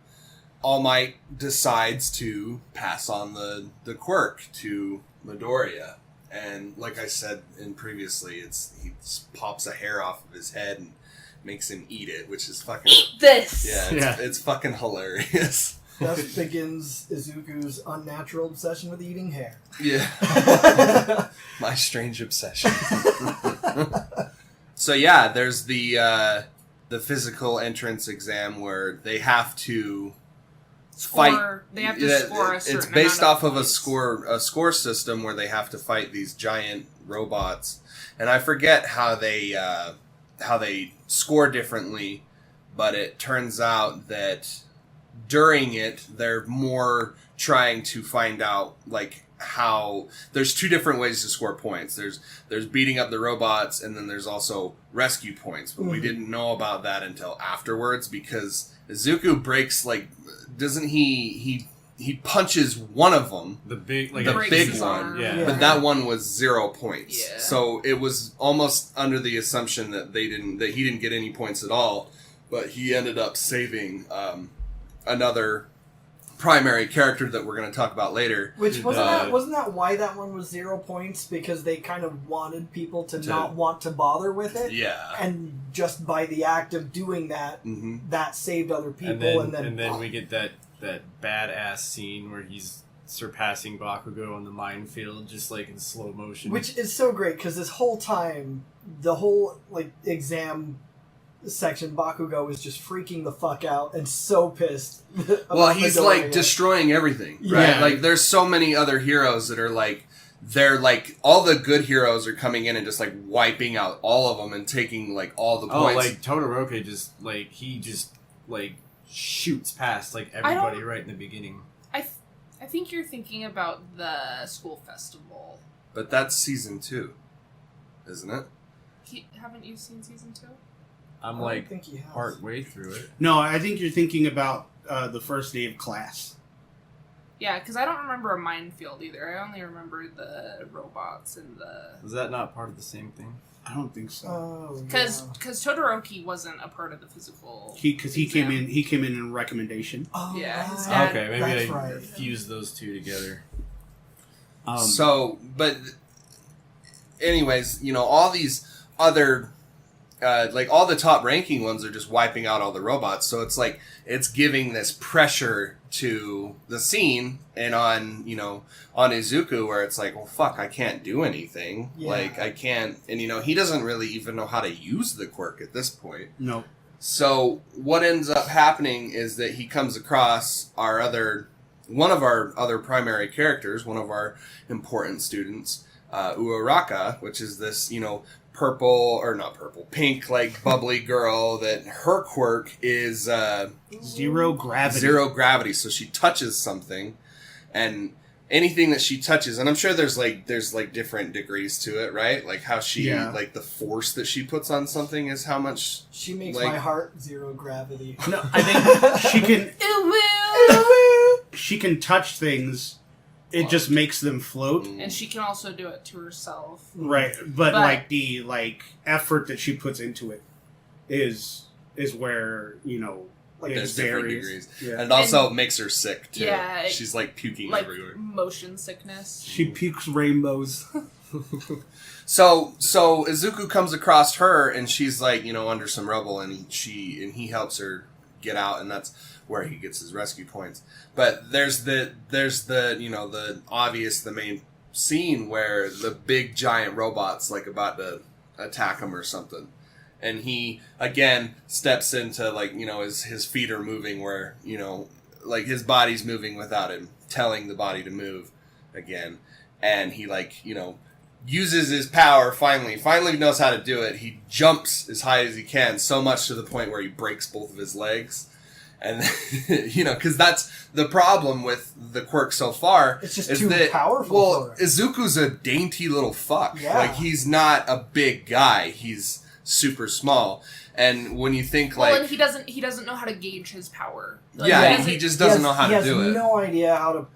All Might decides to pass on the quirk to Midoriya. And like I said previously, he pops a hair off of his head and makes him eat it, which is fucking... This. It's fucking hilarious. Thus begins Izuku's unnatural obsession with eating hair. Yeah. My strange obsession. So yeah, there's the physical entrance exam where they have to fight. They have to score a certain It's based amount off of points. a score system where they have to fight these giant robots, and I forget how they score differently, but it turns out that during it they're more trying to find out like how there's two different ways to score points. There's beating up the robots, and then there's also rescue points. But we didn't know about that until afterwards because Izuku breaks doesn't he punches one of them, The big, the big one, Yeah. but that one was 0 points. Yeah. So it was almost under the assumption that he didn't get any points at all, but he ended up saving another primary character that we're going to talk about later. Which wasn't that why that one was 0 points? Because they kind of wanted people to not want to bother with it. Yeah. And just by the act of doing that, that saved other people. And then we get that badass scene where he's surpassing Bakugo on the minefield, just like in slow motion. which is so great because this whole time, the whole exam section, Bakugo is just freaking the fuck out and so pissed. Well, he's Midoriya. destroying everything, right? Yeah. Like there's so many other heroes that are they're all the good heroes are coming in and just wiping out all of them and taking all the points. like Todoroki just shoots past everybody right in the beginning. I think you're thinking about the school festival. But that's season 2, isn't it? Haven't you seen season 2? I'm I don't think he has. part way through it. No, I think you're thinking about the first day of class. Yeah, because I don't remember a minefield either. I only remember the robots and the... Is that not part of the same thing? I don't think so. Oh, Because yeah. Todoroki wasn't a part of the physical... Because he came in recommendation. Oh, Yeah, his right. dad- Okay, maybe That's I right. fused those two together. So, but anyways, all these other, all the top ranking ones are just wiping out all the robots. So it's like, it's giving this pressure to the scene and on Izuku, where it's like, well, fuck, I can't do anything. Yeah. Like, I can't, and he doesn't really even know how to use the quirk at this point. No. So what ends up happening is that he comes across one of our other primary characters, one of our important students, Uaraka, which is this, pink, like, bubbly girl that her quirk is Zero gravity. Zero gravity. So she touches something, and anything that she touches, and I'm sure there's different degrees to it, right? Like how she, like the force that she puts on something is how much She makes my heart zero gravity. No, I think she can touch things. It just makes them float. And she can also do it to herself. Right, but like the effort that she puts into it is where like there's varies. different degrees, Yeah. and also makes her sick too. Yeah, she's like puking like everywhere. motion sickness. She pukes rainbows. So Izuku comes across her, and she's like under some rubble, and he helps her get out, and that's where he gets his rescue points. But there's the the main scene where the big giant robot's like about to attack him or something, and he again steps into his feet are moving where like his body's moving without him telling the body to move again, and he uses his power finally knows how to do it. He jumps as high as he can, so much to the point where he breaks both of his legs. And, because that's the problem with the quirk so far. It's just too powerful. Well, Izuku's a dainty little fuck. Yeah. Like, he's not a big guy. He's super small. And when you think, and he doesn't know how to gauge his power. He just doesn't know how to do it. He has no idea how to,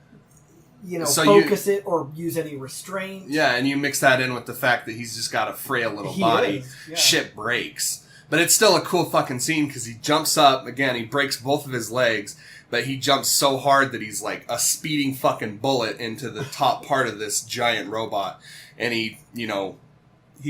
focus it or use any restraint. Yeah, and you mix that in with the fact that he's just got a frail little body. Shit breaks. But it's still a cool fucking scene because he jumps up, again, he breaks both of his legs, but he jumps so hard that he's like a speeding fucking bullet into the top part of this giant robot. And he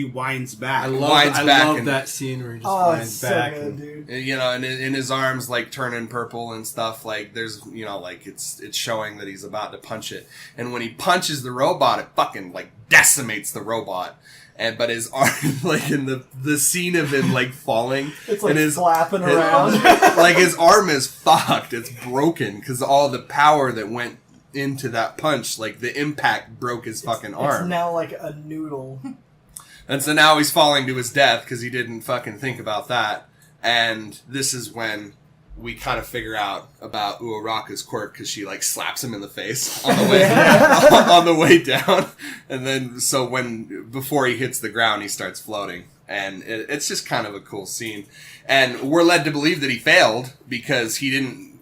winds back. I love that scene where he just winds back. So good, dude. And in his arms, like, turning purple and stuff, like, there's, it's showing that he's about to punch it. And when he punches the robot, it fucking, like, decimates the robot. But his arm, like, in the scene of him, like, falling. It's like and flapping around. Like, his arm is fucked. It's broken because all the power that went into that punch, like, the impact broke his fucking arm. It's now like a noodle. And so now he's falling to his death because he didn't fucking think about that. And this is when we kind of figure out about Uaraka's quirk because she like slaps him in the face on the way on the way down, and then before he hits the ground, he starts floating, and it's just kind of a cool scene. And we're led to believe that he failed because he didn't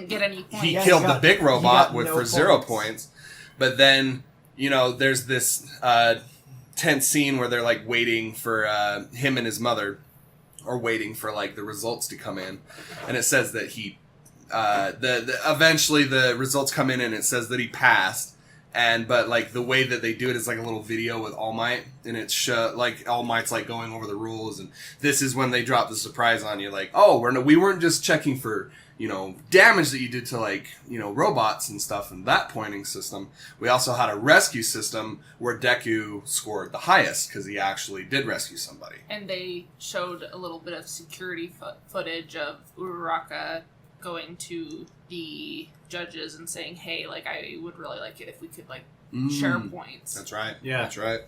get any points. He killed the big robot for 0 points. But then there's this tense scene where they're like waiting for him and his mother. Or waiting for like the results to come in, and it says that he, eventually the results come in and it says that he passed, but like the way that they do it is like a little video with All Might, and it's like All Might's like going over the rules, and this is when they drop the surprise on you, like, oh, we weren't just checking for damage that you did to like robots and stuff and that pointing system. We also had a rescue system where Deku scored the highest because he actually did rescue somebody. And they showed a little bit of security footage of Uraraka going to the judges and saying, hey, like, I would really like it if we could like share points. That's right. Yeah. That's right.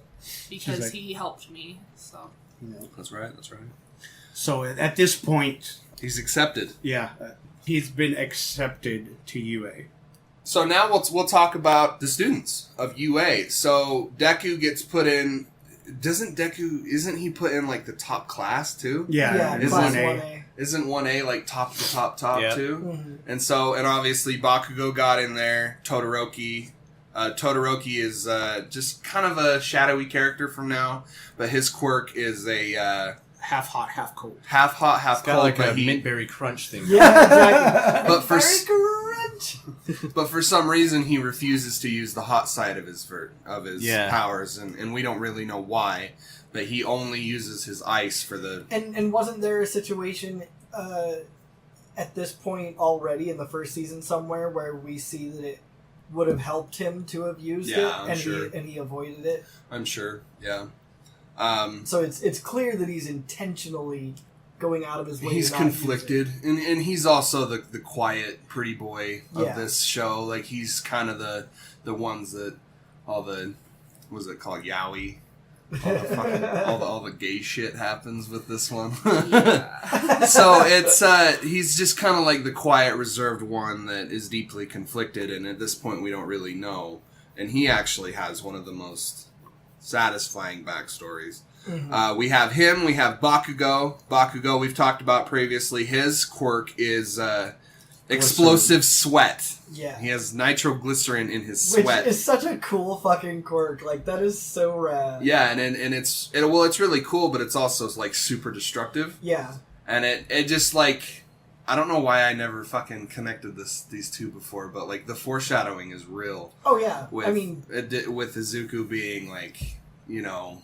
Because he helped me, so. That's right. So at this point, he's accepted. Yeah. He's been accepted to UA. So now we'll talk about the students of UA. So Deku gets put in. Isn't he put in like the top class too? Yeah, class 1A. Isn't 1A like top Yep. too? Mm-hmm. And obviously Bakugo got in there. Todoroki. Todoroki is just kind of a shadowy character from now, but his quirk is a half hot, half cold. Half hot, half It's got cold. like but a mint berry crunch thing. Yeah, exactly. But for Very crunchy. but for some reason he refuses to use the hot side of his powers, and we don't really know why. But he only uses his ice for the. And wasn't there a situation at this point already in the first season somewhere where we see that it would have helped him to have used it, and he avoided it? I'm sure. Yeah. So it's clear that he's intentionally going out of his way. He's to not conflicted, use it. and he's also the quiet, pretty boy of Yeah. this show. Like he's kind of the ones that all the what's it called, yaoi. All the gay shit happens with this one. Yeah. So it's he's just kind of like the quiet, reserved one that is deeply conflicted, and at this point we don't really know. And he actually has one of the most satisfying backstories. Mm-hmm. We have him. We have Bakugo. Bakugo we've talked about previously. His quirk is explosive sweat. Yeah. He has nitroglycerin in his Which sweat. is such a cool fucking quirk. Like, that is so rad. Yeah, and it's really cool, but it's also like super destructive. Yeah. And it just like, I don't know why I never fucking connected these two before, but like the foreshadowing is real. Oh, yeah. With, I mean... with Izuku being like, you know,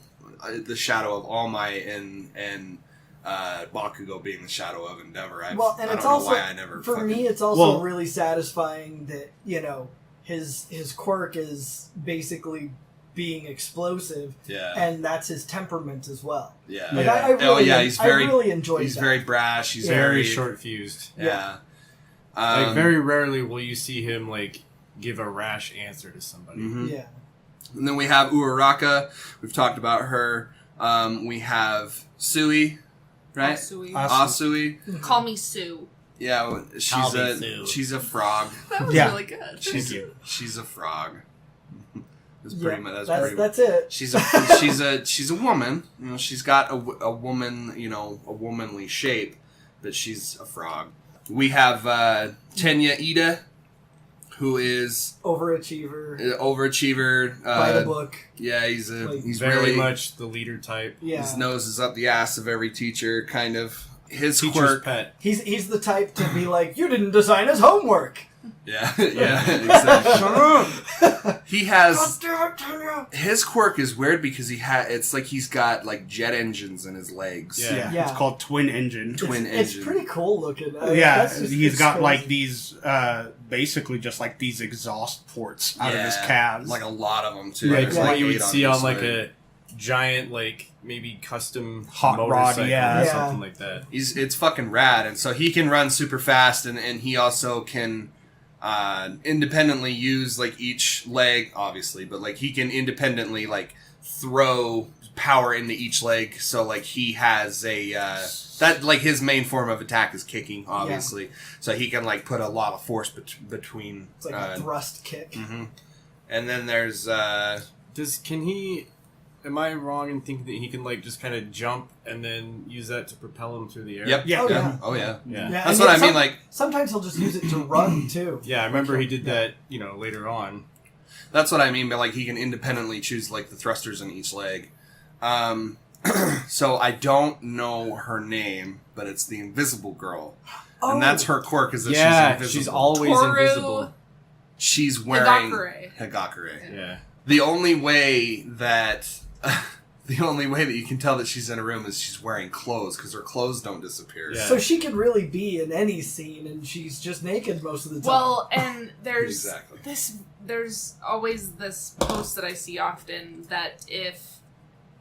the shadow of All Might and Bakugo being the shadow of Endeavor. I don't know why I never. For me, it's also really satisfying that, you know, his quirk is basically being explosive, and that's his temperament as well. Yeah. Like, I really enjoyed He's that. very brash. He's very short fused. Yeah. Like very rarely will you see him like give a rash answer to somebody. Mm-hmm. Yeah. And then we have Uraraka. We've talked about her. We have Sui, right? Asui. Call me Sue. Yeah, she's a frog. That was really good. Thank you. She's a frog. That's it. She's a woman. You know, she's got a woman. You know, a womanly shape, but she's a frog. We have Tenya Ida, who is overachiever. By the book. Yeah, he's very really much the leader type. Yeah. His nose is up the ass of every teacher, kind of. His Teacher's quirk. pet. He's the type to be like, you didn't design his homework. Yeah, exactly. He has. God damn it, Tanya. His quirk is weird because it's like he's got like jet engines in his legs. Yeah. Yeah. It's called Twin Engine. It's pretty cool looking. He's got like these, basically just like these exhaust ports out of his calves. Like a lot of them too. Like There's what you would eight see on each like leg. a giant like maybe custom Hot rod, motorcycle yeah. or something like that. It's fucking rad, and so he can run super fast, and he also can independently use like each leg, obviously, but like he can independently like throw power into each leg. So like he has a that like his main form of attack is kicking, obviously. So he can like put a lot of force between. It's like a thrust kick. Mm-hmm. And then there's am I wrong in thinking that he can like just kind of jump and then use that to propel him through the air? Yep. Yeah. Oh, yeah. Oh yeah. Yeah. That's what I mean. Like sometimes he'll just use it to run too. Yeah, I remember he did that. Later on. that's what I mean. But like he can independently choose like the thrusters in each leg. So I don't know her name, but it's the Invisible Girl, and that's her quirk. Is that she's invisible? She's always Toru invisible. She's wearing Hagakure. Yeah. The only way that you can tell that she's in a room is she's wearing clothes, because her clothes don't disappear. Yeah. So she could really be in any scene, and she's just naked most of the time. Well, and there's Exactly. there's always this post that I see often that if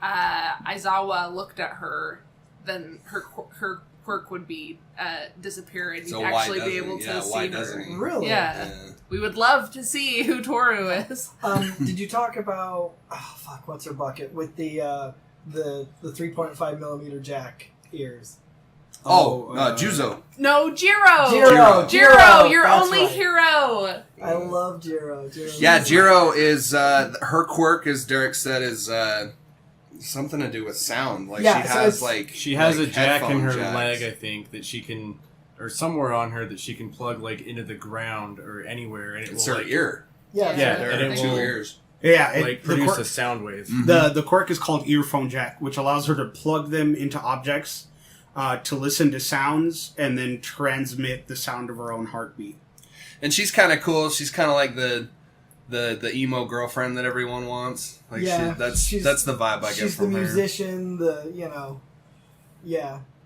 Aizawa looked at her, then her quirk would be disappear, and So you'd why actually be doesn't able he? to Yeah, see why her. doesn't he? Really? Yeah. We would love to see who Toru is. Did you talk about what's her bucket with the 3.5 millimeter jack ears? Juzo. No, Jiro! Jiro, your that's only right. hero! I love Jiro. Yeah, Jiro is her quirk, as Derek said, is something to do with sound. Like Yeah, she so has it's- like She has like a jack in her headphone jacks. leg, I think, that she can, or somewhere on her that she can plug like into the ground or anywhere, and it It's will her like, ear. Yeah, Yeah. There and are it two will ears. Yeah, like produce a sound wave. The quirk is called earphone jack, which allows her to plug them into objects to listen to sounds and then transmit the sound of her own heartbeat. and she's kind of cool. She's kind of like the emo girlfriend that everyone wants. Like that's the vibe I get She's from the her. musician.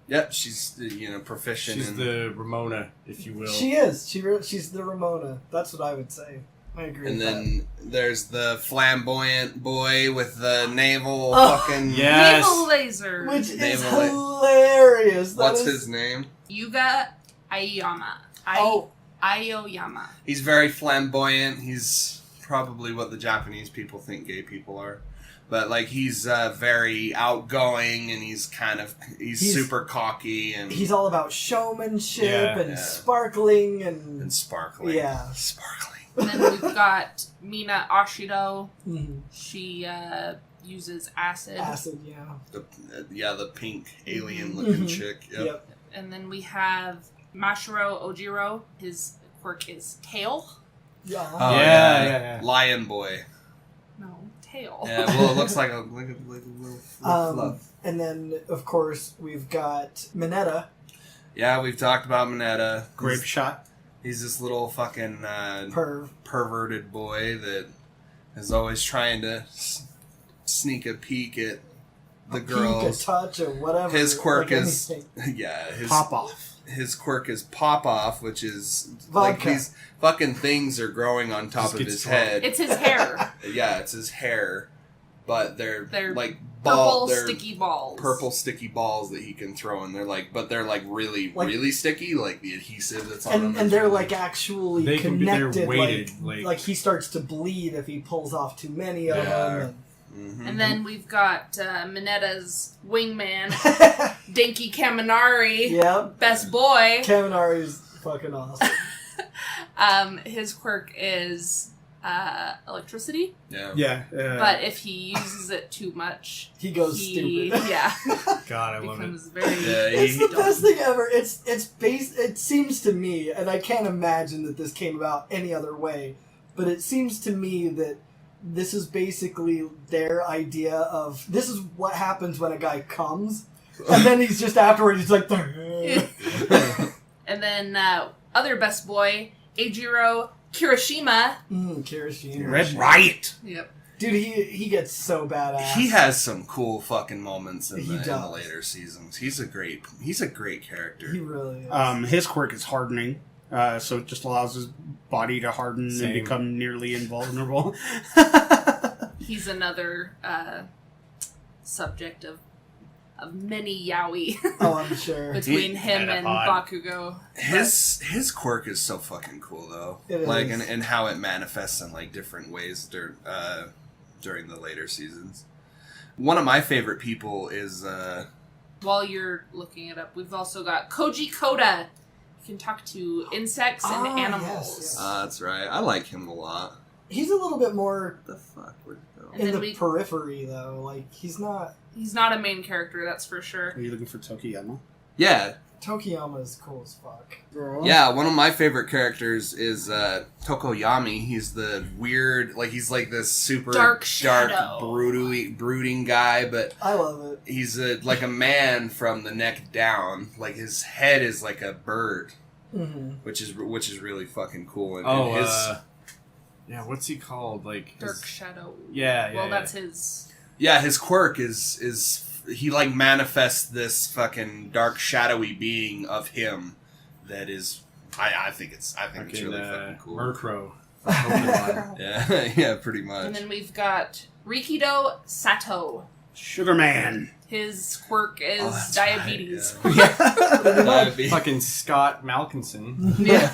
Yep, she's proficient. She's in... the Ramona, if you will. She is. She's the Ramona. That's what I would say. I agree. And with then there's the flamboyant boy with the navel fucking Yes. Naval laser. that. Which is Naval- hilarious. What's his name? Yuga Aoyama. Aoyama. He's very flamboyant. He's probably what the Japanese people think gay people are. But like he's very outgoing and he's super cocky and He's all about showmanship Yeah. and sparkling and sparkling. Yeah. Sparkling. And then we've got Mina Ashido. Mhm. She uses acid. acid. Yeah. The pink alien looking Mhm. chick. Yep. And then we have Mashiro Ojiro. His quirk is tail. Yeah. Oh, Yeah. Lion boy. No, tail. Yeah, well, it looks like a little fluff. And then of course we've got Mineta. Yeah, we've talked about Mineta. Grape shot. He's this little fucking Perv. perverted boy that is always trying to sneak a peek at the Peek, girls. a touch, or whatever. His quirk like is anything. his Pop off. His quirk is pop off, which is Vodka. like these fucking things are growing on top Just of gets his strong. head. It's his hair. Yeah, it's his hair, but they're like Purple they're sticky balls. purple sticky balls that he can throw, and they're like really Like- really sticky, like the adhesive that's on them. And is they're really- like actually They can be- they're connected. weighted, like he starts to bleed if he pulls off too many of Yeah. them. Mhm. And then we've got Mineta's wingman, Dinky Kaminari. Yep. Best boy. Kaminari's fucking awesome. His quirk is electricity, yeah. but if he uses it too much, He goes stupid. Yeah, God, I love it. becomes very. Yeah, It's the best thing ever. It seems to me, and I can't imagine that this came about any other way, but it seems to me that this is basically their idea of this is what happens when a guy comes, and then he's just afterwards he's like, And then other best boy, Eijiro Kirishima. Kirishima. Red Riot. Yep. Dude, he gets so badass. He has some cool fucking moments in He the does. later seasons. He's a great character. He really is. His quirk is hardening, so it just allows his body to harden Same. and become nearly invulnerable. He's another subject of many yaoi Oh, I'm sure. between him and Metapod. Bakugo. His quirk is so fucking cool though. It like is. and how it manifests in like different ways during the later seasons. One of my favorite people is While you're looking it up, we've also got Koji Koda. You can talk to insects and Ah, animals. yes. that's right. I like him a lot. He's a little bit more What the fuck? Where'd it go? And in then the periphery, though. Like, he's not... He's not a main character, that's for sure. Are you looking for Tokiyama? Yeah, Tokiyama is cool as fuck. yeah. One of my favorite characters is Tokoyami. He's the weird, like he's like this super Dark shadow. brooding guy, but I love it. he's like a man from the neck down. Like his head is like a bird, Mm-hmm. which is really fucking cool. And, Oh, and his yeah, what's he called? Like Dark his- Shadow. Yeah, yeah. Well, yeah. that's his. yeah, his quirk is he like manifests this fucking dark shadowy being of him that is I think it's Fucking, really fucking cool. Murkrow. from Pokemon. Yeah, yeah, pretty much. And then we've got Rikido Sato. Sugar Man. His quirk is Oh, that's diabetes. right, yeah. Diabetes. Fucking Scott Malkinson. Yeah,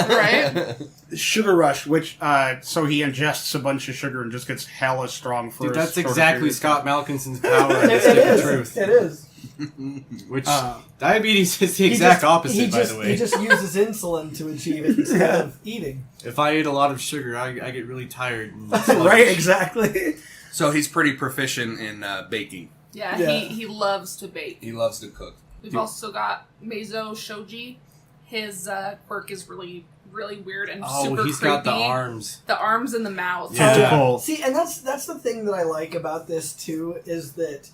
right? Sugar Rush, which, so he ingests a bunch of sugar and just gets hella strong for Dude, a that's short exactly period of Scott time. Malkinson's power in It the Stick of is. Truth. It is. Which, Uh, diabetes is the He exact just- opposite, by the way. He just uses insulin to achieve it instead of eating. If I eat a lot of sugar, I get really tired. And right, exactly. So he's pretty proficient in baking. Yeah, Yeah. He loves to bake. He loves to cook. We've also got Meizo Shoji. His quirk is really, really weird and Oh, super he's creepy. got the arms. The arms and the mouth. Yeah. Tentacle. See, and that's the thing that I like about this too is that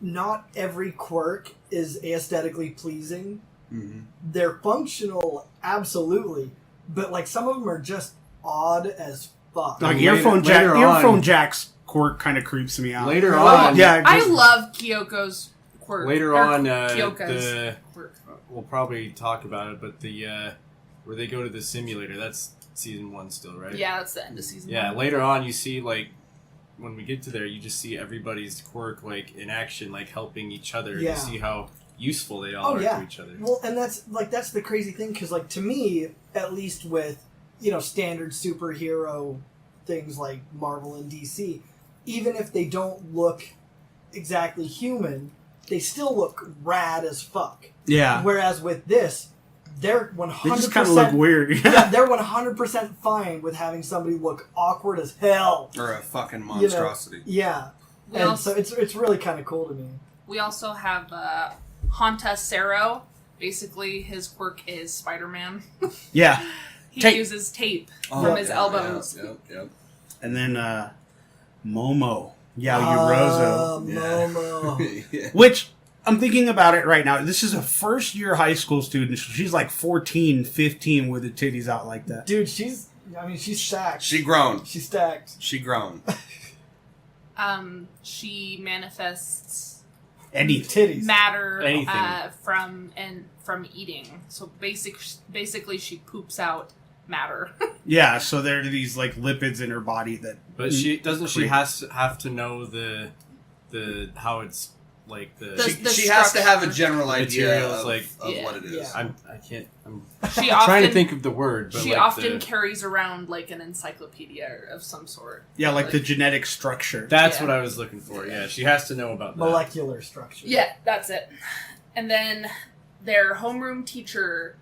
not every quirk is aesthetically pleasing. Mm-hmm. They're functional, absolutely, but like some of them are just odd as fuck. Like Later- later on- earphone Jack's quirk kind of creeps me out. Later on, yeah, I just- love Kyoko's quirk. Later or on, Kyoka's quirk. we'll probably talk about it, but the where they go to the simulator, that's season 1 still, right? Yeah, that's the end of season Yeah, 1. later on you see like when we get to there, you just see everybody's quirk like in action, like helping each other. Yeah. You see how useful they all are to each other. Well, and that's the crazy thing, because like to me, at least with standard superhero things like Marvel and DC, even if they don't look exactly human, they still look rad as fuck. yeah. Whereas with this, they're 100%. They just kind of look weird. Yeah, they're 100% fine with having somebody look awkward as hell. Or a fucking monstrosity. Yeah, We and also- so it's really kind of cool to me. We also have Honta Sero. Basically, his quirk is Spider-Man. Yeah. He Tape. uses tape Oh, from his yeah, elbows. Yep. And then Momo. Yeah, Yorozo. Momo. Yeah. Which, I'm thinking about it right now. This is a first-year high school student. She's like 14, 15 with the titties out like that. Dude, she's stacked. She grown. She's stacked. She grown. She manifests Any Titties. matter Anything. from eating. So basically, she poops out matter. Yeah, so there are these like lipids in her body that. But she doesn't. She Creep. have to know the how it's like the. The She has to have a structure. general idea Materials, of, like- of Yeah. what it is. Yeah. I'm She trying often to think of the word. But she like often the, carries around like an encyclopedia of some sort. Yeah, like the genetic structure. That's Yeah. what I was looking for. Yeah, she has to know about that. Molecular structure. Yeah, that's it. And then their homeroom teacher,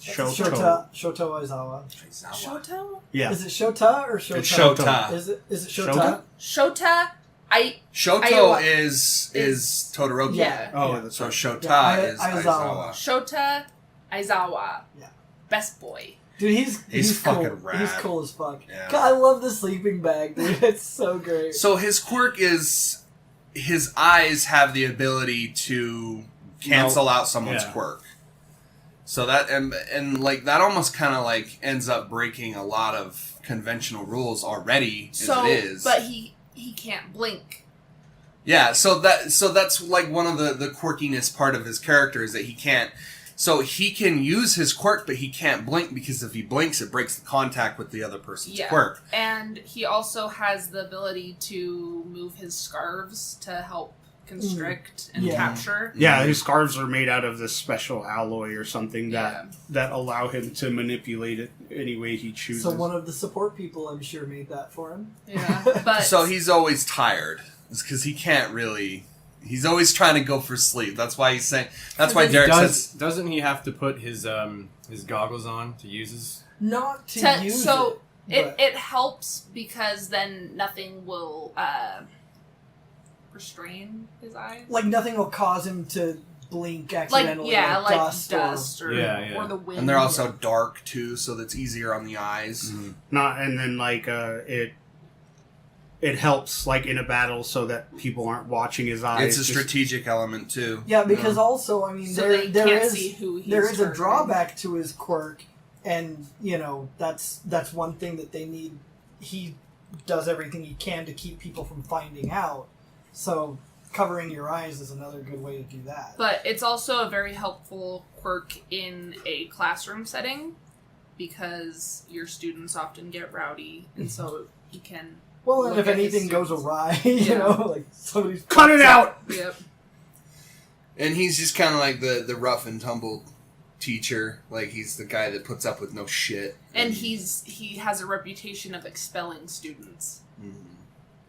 Shoto. Shoto Aizawa. Shoto? Yeah. Is it Shota or Shota? It's Shota. Is it Shota? Shota? Shota, Shoto Iowa. is Todoroki. Yeah. Oh, Yeah. that's So right. Shota Yeah, is Aizawa. Aizawa. Shota Aizawa. Yeah. Best boy. Dude, he's fucking cool. rad. He's cool as fuck. Yeah. God, I love the sleeping bag, dude. It's so great. So his quirk is his eyes have the ability to cancel out someone's Yeah. quirk. So that and like that almost kind of like ends up breaking a lot of conventional rules already So, as it is. but he can't blink. Yeah, so that's like one of the quirkiness part of his character is that he can't. So he can use his quirk, but he can't blink because if he blinks, it breaks the contact with the other person's Yeah. quirk. And he also has the ability to move his scarves to help constrict and Yeah. capture. Yeah, his scarves are made out of this special alloy or something Yeah. that allow him to manipulate it any way he chooses. So one of the support people, I'm sure, made that for him. Yeah. But So he's always tired. It's because he can't really. He's always trying to go for sleep. That's why he's saying. That's why Derek says. Doesn't he have to put his goggles on to use his? Not to use so it. it helps because then nothing will restrain his eyes. Like nothing will cause him to blink Like accidentally. like dust. or, Yeah. or the wind. And they're also dark too, so that's easier on the eyes. Not and then like it helps like in a battle so that people aren't watching his eyes. It's a Just- strategic element too. Yeah, because also, I mean, So there they there can't is see who he's there is a targeting. drawback to his quirk, and that's one thing that they need. He does everything he can to keep people from finding out. So covering your eyes is another good way to do that. But it's also a very helpful quirk in a classroom setting because your students often get rowdy, and so you can. Well, and Look if at his anything goes students. awry, Yeah. like somebody's Cut it out! Yep. And he's just kind of like the rough and tumble teacher. Like he's the guy that puts up with no shit. And he has a reputation of expelling students.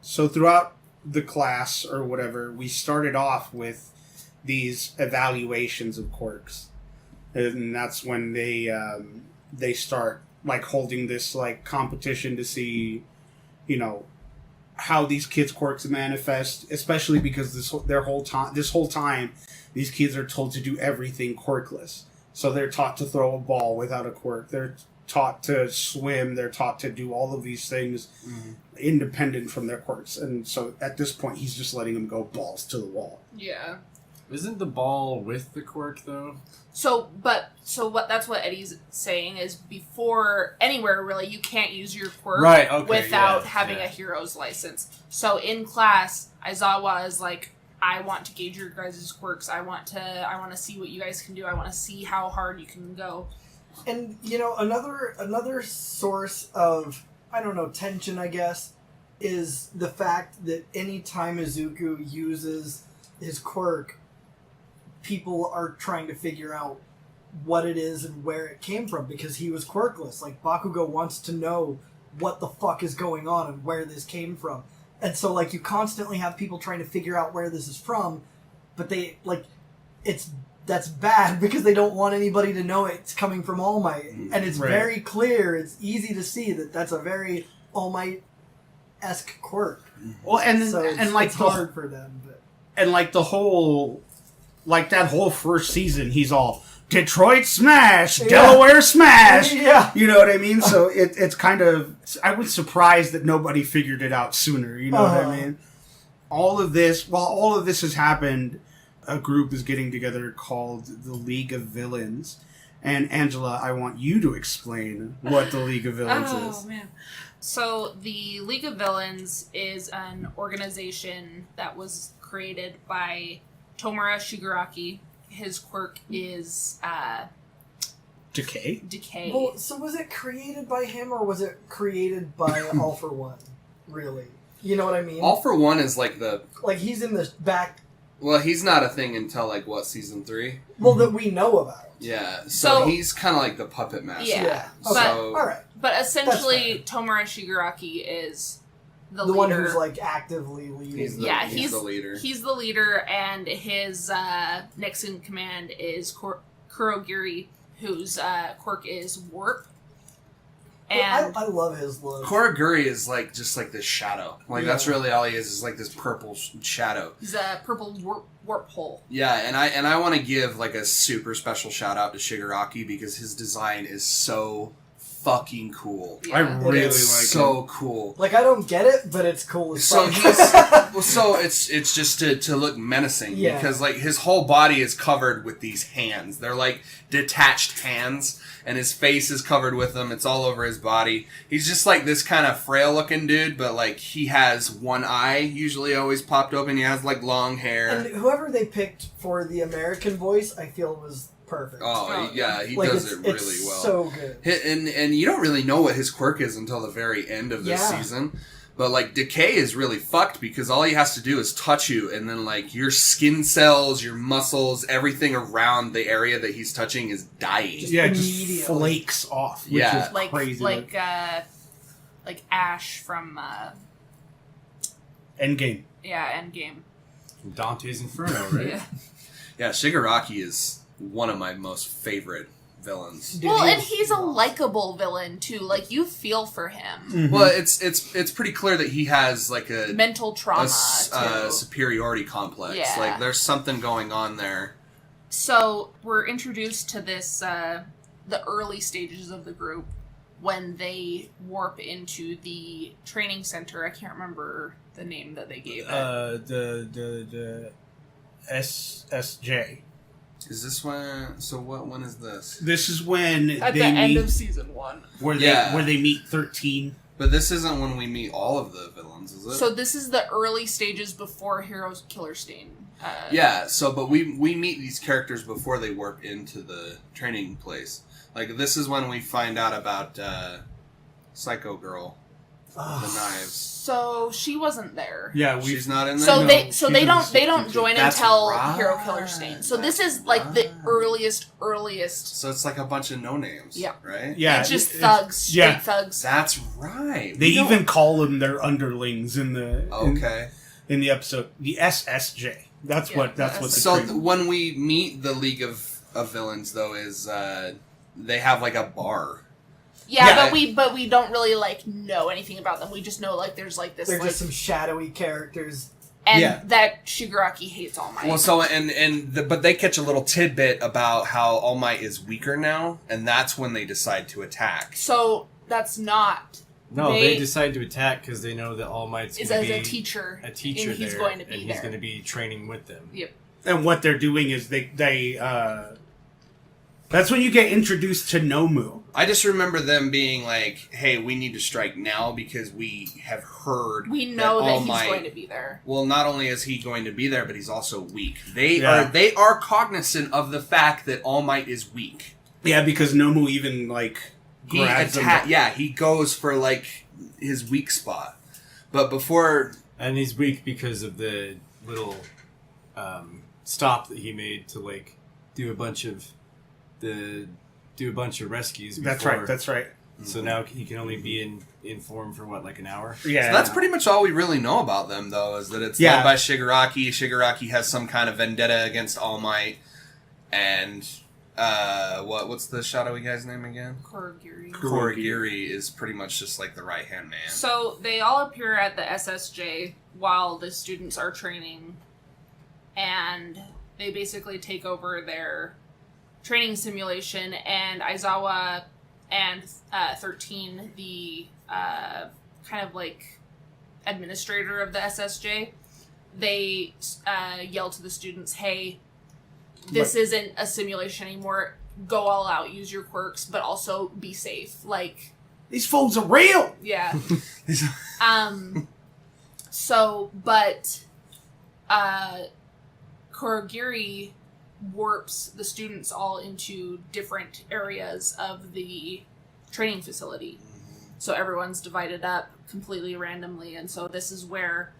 So throughout the class or whatever, we started off with these evaluations of quirks, and that's when they start like holding this like competition to see, how these kids' quirks manifest. Especially because this whole time, these kids are told to do everything quirkless. So they're taught to throw a ball without a quirk. They're taught to swim. They're taught to do all of these things independent from their quirks. And so at this point, he's just letting them go balls to the wall. Yeah. Isn't the ball with the quirk though? So that's what Eddie's saying is before anywhere really you can't use your quirk Right, okay, without yeah, having yeah. a hero's license. So in class, Aizawa is like, I want to gauge your guys' quirks. I want to see what you guys can do. I want to see how hard you can go. And another source of, I don't know, tension, I guess, is the fact that any time Izuku uses his quirk, people are trying to figure out what it is and where it came from because he was quirkless. Like, Bakugo wants to know what the fuck is going on and where this came from. And so, like, you constantly have people trying to figure out where this is from, but they, like, that's bad because they don't want anybody to know it's coming from All Might. And it's Right. very clear, it's easy to see that that's a very All Might-esque quirk. Well, and So it's, and like it's the hard for them. But and like the whole, like that whole first season, he's all Detroit Smash, Yeah. Delaware Smash. Yeah. You know what I mean? So it's kind of, I was surprised that nobody figured it out sooner. You know what I mean? While all of this has happened, a group is getting together called the League of Villains. And Angela, I want you to explain what the League of Villains is. Man. So the League of Villains is an organization that was created by Tomura Shigaraki. His quirk is Decay? decay. Well, so was it created by him or was it created by All for One? Really? You know what I mean? All for One is like the... Like, he's in the back, Well, he's not a thing until, like, what, season 3? well, that we know about. Yeah, so So- he's kind of like the puppet master. Yeah. Okay. So, All right. But essentially, Tomura Shigaraki is the The leader. one who's, like, actively leading. He's the- Yeah, he's the leader. He's the leader, and his next in command is Kurogiri, whose quirk is Warp. And I love his look. Koroguri is like just like this shadow. Like that's really all he is like this purple shadow. he's a purple warp hole. Yeah, and I want to give like a super special shout out to Shigaraki because his design is so fucking cool. Yeah. I really like It's it. so cool. Like, I don't get it, but it's cool as So fuck. he's well, so it's just to look menacing Yeah. because like his whole body is covered with these hands. They're like detached hands, and his face is covered with them. It's all over his body. He's just like this kind of frail looking dude, but like he has one eye usually always popped open. He has like long hair. And whoever they picked for the American voice, I feel was perfect. Oh yeah, he Like, does it really it's well. so good. And you don't really know what his quirk is until the very end of this Yeah. season. But like Decay is really fucked because all he has to do is touch you, and then like your skin cells, your muscles, everything around the area that he's touching is dying. Yeah, it just Immediately. flakes off, which Yeah. is Like crazy. like Ash from Endgame. Endgame. Dante's Inferno, right? Yeah. Yeah, Shigaraki is one of my most favorite villains. Dude, Well, and he's- he's a likable villain too. Like you feel for him. Well, it's pretty clear that he has like a Mental trauma too. superiority complex. Yeah. Like there's something going on there. So we're introduced to this the early stages of the group when they warp into the training center. I can't remember the name that they gave it. The SSJ. Is this when? So what? When is this? This is when At they the end meet, of season 1. where Yeah. they meet 13. But this isn't when we meet all of the villains, is it? So this is the early stages before Heroes Killer Stain. Yeah, but we meet these characters before they warp into the training place. Like, this is when we find out about Psycho Girl, the knives. So she wasn't there. Yeah, She's not in there? So No, they she's they in don't the they don't 62. join That's until right. Hero Killer Stain. So this That's is like the right. earliest. So it's like a bunch of no-names, Yeah. right? Yeah, It's just it's- thugs, straight yeah. thugs. That's right. They We don't- even call them their underlings in the Okay. in the episode. The SSJ. That's Yeah, what the the So trade- when we meet the League of Villains, though, is they have like a bar. Yeah, Yeah. but we don't really like know anything about them. We just know like there's like this They're like, just some shadowy characters. and Yeah. that Shigaraki hates All Might. Well, so but they catch a little tidbit about how All Might is weaker now, and that's when they decide to attack. So that's not No, they decide to attack because they know that All Might's is going as to a be teacher. a teacher and he's there, going to be and there. he's going to be training with them. Yep. And what they're doing is they that's when you get introduced to Nomu. I just remember them being like, "Hey, we need to strike now because we have heard We know that All he's Might." going to be there. Well, not only is he going to be there, but he's also weak. They Yeah. are cognizant of the fact that All Might is weak. Yeah, because Nomu even He grabs him. he goes for his weak spot. But before And he's weak because of the little stop that he made to do a bunch of rescues. That's before. right. That's right. So now he can only be in form for what, like an hour? Yeah, So that's pretty much all we really know about them, though, is that it's Yeah. led by Shigaraki. Shigaraki has some kind of vendetta against All Might, and what's the shadowy guy's name again? Kurogiri. Kurogiri is pretty much just like the right hand man. So they all appear at the SSJ while the students are training, and they basically take over their training simulation, and Aizawa and 13, the kind of administrator of the SSJ, they yell to the students, "Hey, this isn't a simulation anymore. Go all out, use your quirks, but also be safe." These fools are real. Yeah. But Kurogiri warps the students all into different areas of the training facility. So everyone's divided up completely randomly, and so this is where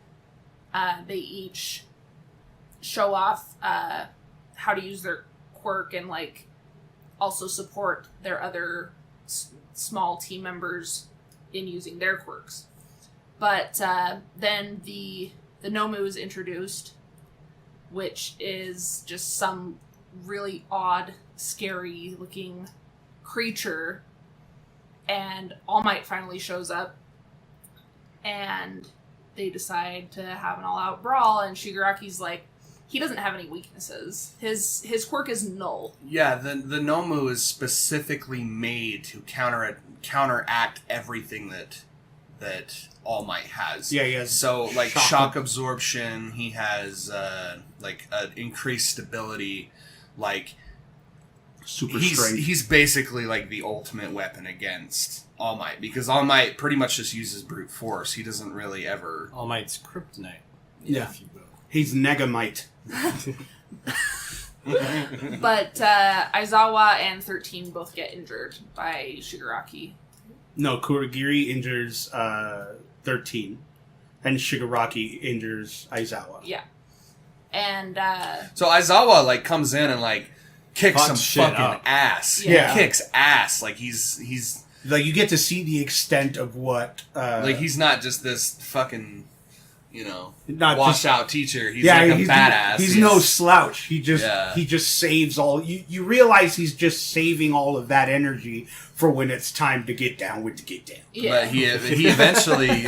they each show off how to use their quirk and also support their other small team members in using their quirks. But then the Nomu is introduced, which is just some really odd, scary-looking creature. And All Might finally shows up, and they decide to have an all-out brawl, and Shigaraki's like, he doesn't have any weaknesses. His quirk is null. Yeah, the Nomu is specifically made to counteract everything that All Might has. Yeah, he has So shock shock absorption, he has increased stability, Super he's strength. he's basically the ultimate weapon against All Might, because All Might pretty much just uses brute force. He doesn't really ever. All Might's kryptonite, Yeah. if you will. He's Negamite. But Aizawa and 13 both get injured by Shigaraki. No, Kurogiri injures 13, and Shigaraki injures Aizawa. Yeah. And So Aizawa comes in and kicks Fucks some shit fucking up. ass. Yeah. He kicks ass. He's You get to see the extent of what. he's not just this fucking Not washed just- out teacher. He's a badass. He's no slouch. He just Yeah. he just saves all. You realize he's just saving all of that energy for when it's time to get down with the get down. yeah. But he eventually.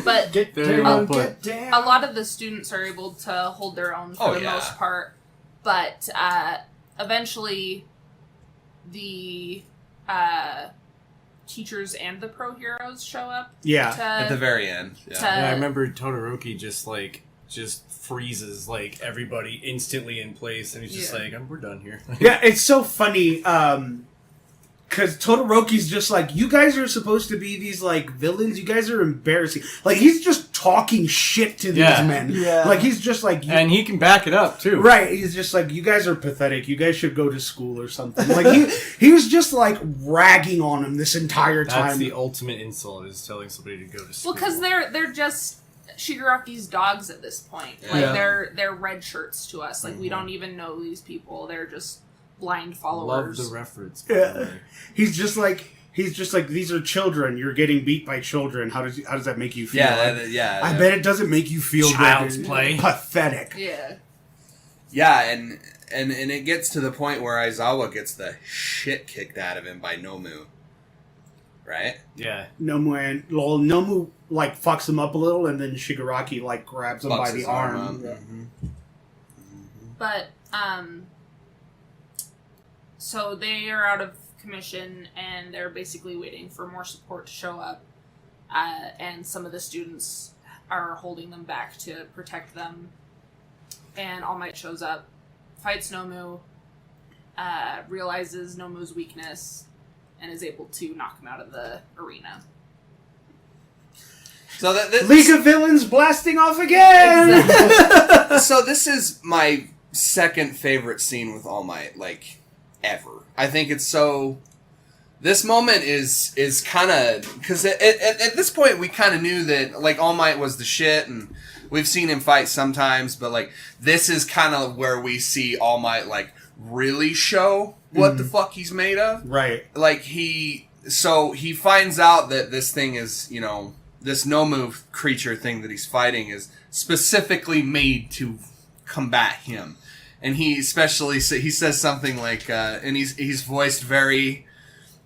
But Get Very down, well put. get down. a lot of the students are able to hold their own for Oh, the yeah. most part. But eventually, the teachers and the pro heroes show up. Yeah. At the very end. Yeah. Yeah, I remember Todoroki just freezes everybody instantly in place, and he's just Yeah. we're done here. Yeah, it's so funny, because Todoroki's just you guys are supposed to be these, villains, you guys are embarrassing. He's just talking shit to these Yeah. men. Yeah. He's just And he can back it up too. right, he's just you guys are pathetic, you guys should go to school or something. He was just, ragging on him this entire time. That's the ultimate insult, is telling somebody to go to school. Well, because they're just Shigaraki's dogs at this point. Yeah. They're red shirts to us. We don't even know these people. They're just blind Love followers. the reference. By the Yeah. way. He's just these are children, you're getting beat by children, how does that make you feel? Yeah. I bet it doesn't make you feel Child's good. play. Pathetic. Yeah. Yeah, and it gets to the point where Aizawa gets the shit kicked out of him by Nomu. Right? Yeah. Nomu fucks him up a little, and then Shigaraki grabs him by Fucks the his arm. up. Yeah. Mhm. But so they are out of commission, and they're basically waiting for more support to show up. And some of the students are holding them back to protect them. and All Might shows up, fights Nomu, realizes Nomu's weakness, and is able to knock him out of the arena. So League of Villains blasting off again! So this is my second favorite scene with All Might, like, ever. I think it's so... This moment is kind of... Because at this point, we kind of knew that, like, All Might was the shit, and we've seen him fight sometimes, but, like, this is kind of where we see All Might, like, really show what the fuck he's made of. Right. Like, he finds out that this thing is, you know... This Nomu creature thing that he's fighting is specifically made to combat him. And he especially he says something like, and he's voiced very,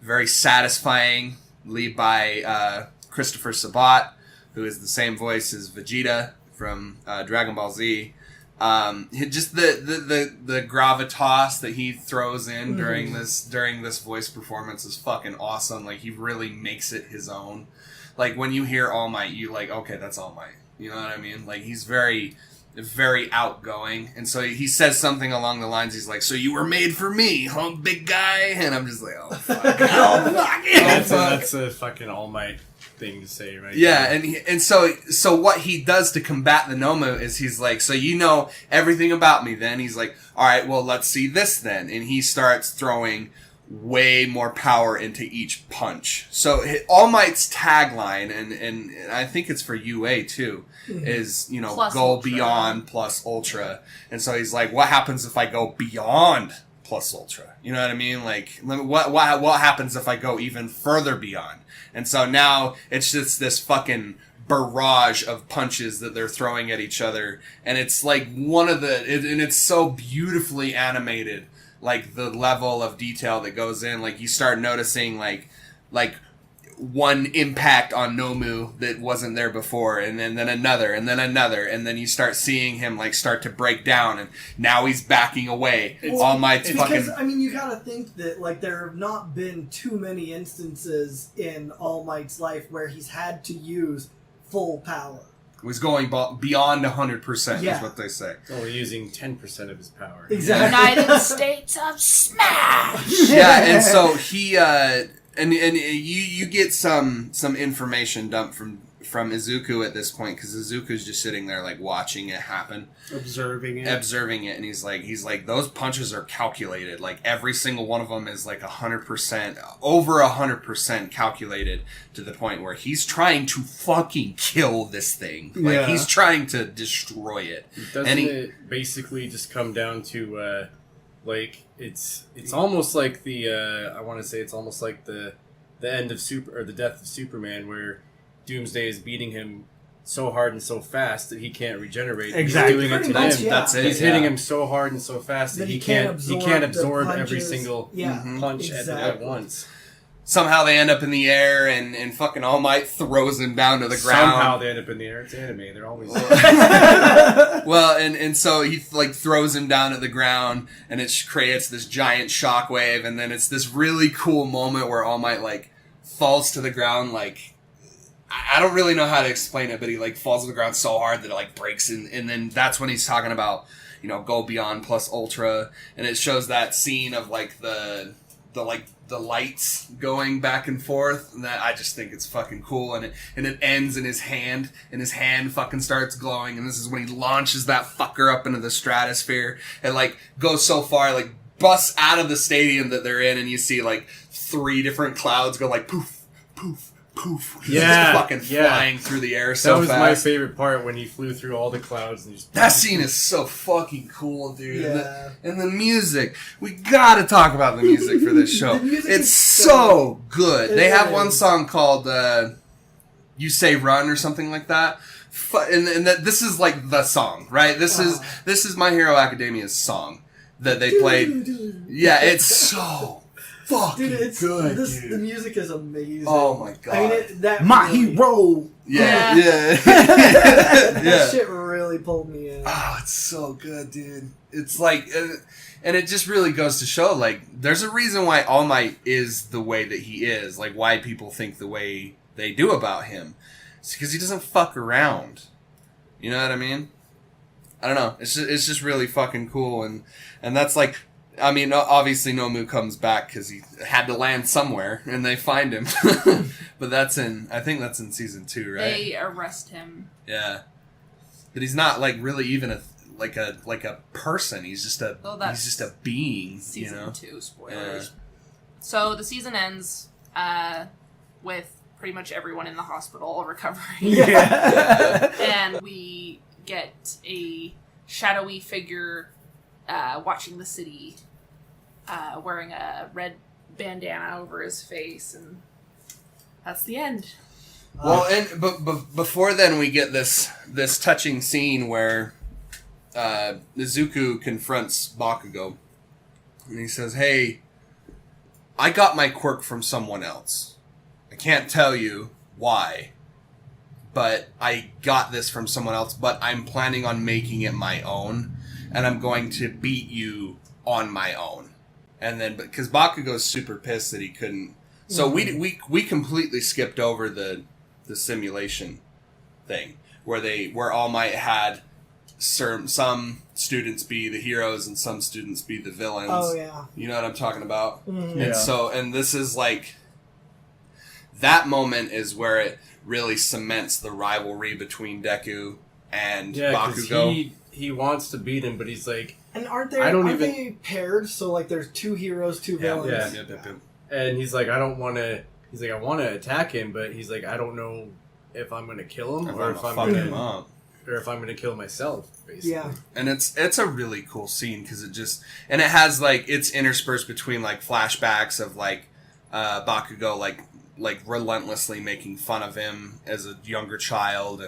very satisfyingly by Christopher Sabat, who is the same voice as Vegeta from Dragon Ball Z. Just the gravitas that he throws in during this voice performance is fucking awesome. Like, he really makes it his own. Like, when you hear All Might, you like, okay, that's All Might. You know what I mean? Like, he's very, very outgoing. And so he says something along the lines, he's like, so you were made for me, huh, big guy? And I'm just like, oh, fuck. Oh, fuck. That's a fucking All Might thing to say, right? Yeah, and so what he does to combat the Nomu is he's like, so you know everything about me then? He's like, all right, well, let's see this then. And he starts throwing way more power into each punch. So All Might's tagline, and I think it's for UA too, is, you know, Plus go Ultra. beyond plus ultra. And so he's like, what happens if I go beyond plus ultra? You know what I mean? Like, what happens if I go even further beyond? And so now it's just this fucking barrage of punches that they're throwing at each other. And it's like and it's so beautifully animated. Like, the level of detail that goes in, like, you start noticing, like one impact on Nomu that wasn't there before, and then another, and then another, and then you start seeing him, like, start to break down, and now he's backing away. All Might's because, fucking... I mean, you gotta think that, like, there have not been too many instances in All Might's life where he's had to use full power. was going beyond 100%, Yeah. is what they say. Only using 10% of his power. Exactly. United States of Smash! Yeah, and so he, and you get some information dumped from Izuku at this point, because Izuku's just sitting there, like, watching it happen. Observing it, and he's like, those punches are calculated. Like, every single one of them is like 100%, over 100% calculated, to the point where he's trying to fucking kill this thing. Like, Yeah. he's trying to destroy it. Doesn't it basically just come down to, like, it's almost like I want to say it's almost like the end of the death of Superman, where Doomsday is beating him so hard and so fast that he can't regenerate. Exactly. He's doing it to Pretty much, him. yeah. That's it. He's yeah. hitting him so hard and so fast that he can't absorb the every punches. single Yeah, punch at exactly. once. Somehow they end up in the air, and fucking All Might throws him down to the ground. Somehow they end up in the air. It's anime. They're always... Well, and so he, like, throws him down to the ground, and it creates this giant shockwave, and then it's this really cool moment where All Might, like, falls to the ground, like, I don't really know how to explain it, but he, like, falls to the ground so hard that it, like, breaks, and then that's when he's talking about, you know, go beyond plus ultra, and it shows that scene of, like, the lights going back and forth, and that I just think it's fucking cool, and it ends in his hand, and his hand fucking starts glowing, and this is when he launches that fucker up into the stratosphere, and, like, goes so far, like, busts out of the stadium that they're in, and you see, like, 3 different clouds go, like, poof, poof, poof. He's Yeah, just fucking yeah. flying through the air so That was fast. my favorite part, when he flew through all the clouds and just... That scene is so fucking cool, dude. Yeah. And the music. We gotta talk about the music for this show. The music It's is so good. It They have is. one song called You Say Run or something like that. And this is like the song, right? This is My Hero Academia's song that they played. Yeah, it's so fucking Dude, it's good, the dude. music is amazing. Oh my god. I mean, that my really, hero. Yeah, that yeah. shit really pulled me in. Oh, it's so good, dude. It's like, and it just really goes to show, like, there's a reason why All Might is the way that he is. Like, why people think the way they do about him. It's because he doesn't fuck around. You know what I mean? I don't know. It's just really fucking cool, and that's like, I mean, obviously Nomu comes back because he had to land somewhere, and they find him. But I think that's in season 2, right? They arrest him. Yeah, but he's not like really even a person. He's just a being. Season 2 spoilers. Yeah. So the season ends with pretty much everyone in the hospital recovering. Yeah. And we get a shadowy figure watching the city, wearing a red bandana over his face, and that's the end. Well, but before then, we get this touching scene where Izuku confronts Bakugo, and he says, "Hey, I got my quirk from someone else. I can't tell you why, but I got this from someone else, but I'm planning on making it my own, and I'm going to beat you on my own." And then, because Bakugo's super pissed that he couldn't, so we completely skipped over the simulation thing where All Might had some students be the heroes and some students be the villains. Oh yeah. You know what I'm talking about? Mm-hmm. Yeah. And this is like, that moment is where it really cements the rivalry between Deku and Bakugo. He wants to beat him, but he's like, And aren't I don't even- they paired? So like, there's 2 heroes, 2 villains. yeah. And he's like, I want to attack him, but he's like, I don't know if I'm going to kill him or if I'm fuck going him up. or if I'm going to kill myself, basically. Yeah. And it's a really cool scene because it has like, it's interspersed between like flashbacks of like Bakugo like relentlessly making fun of him as a younger child,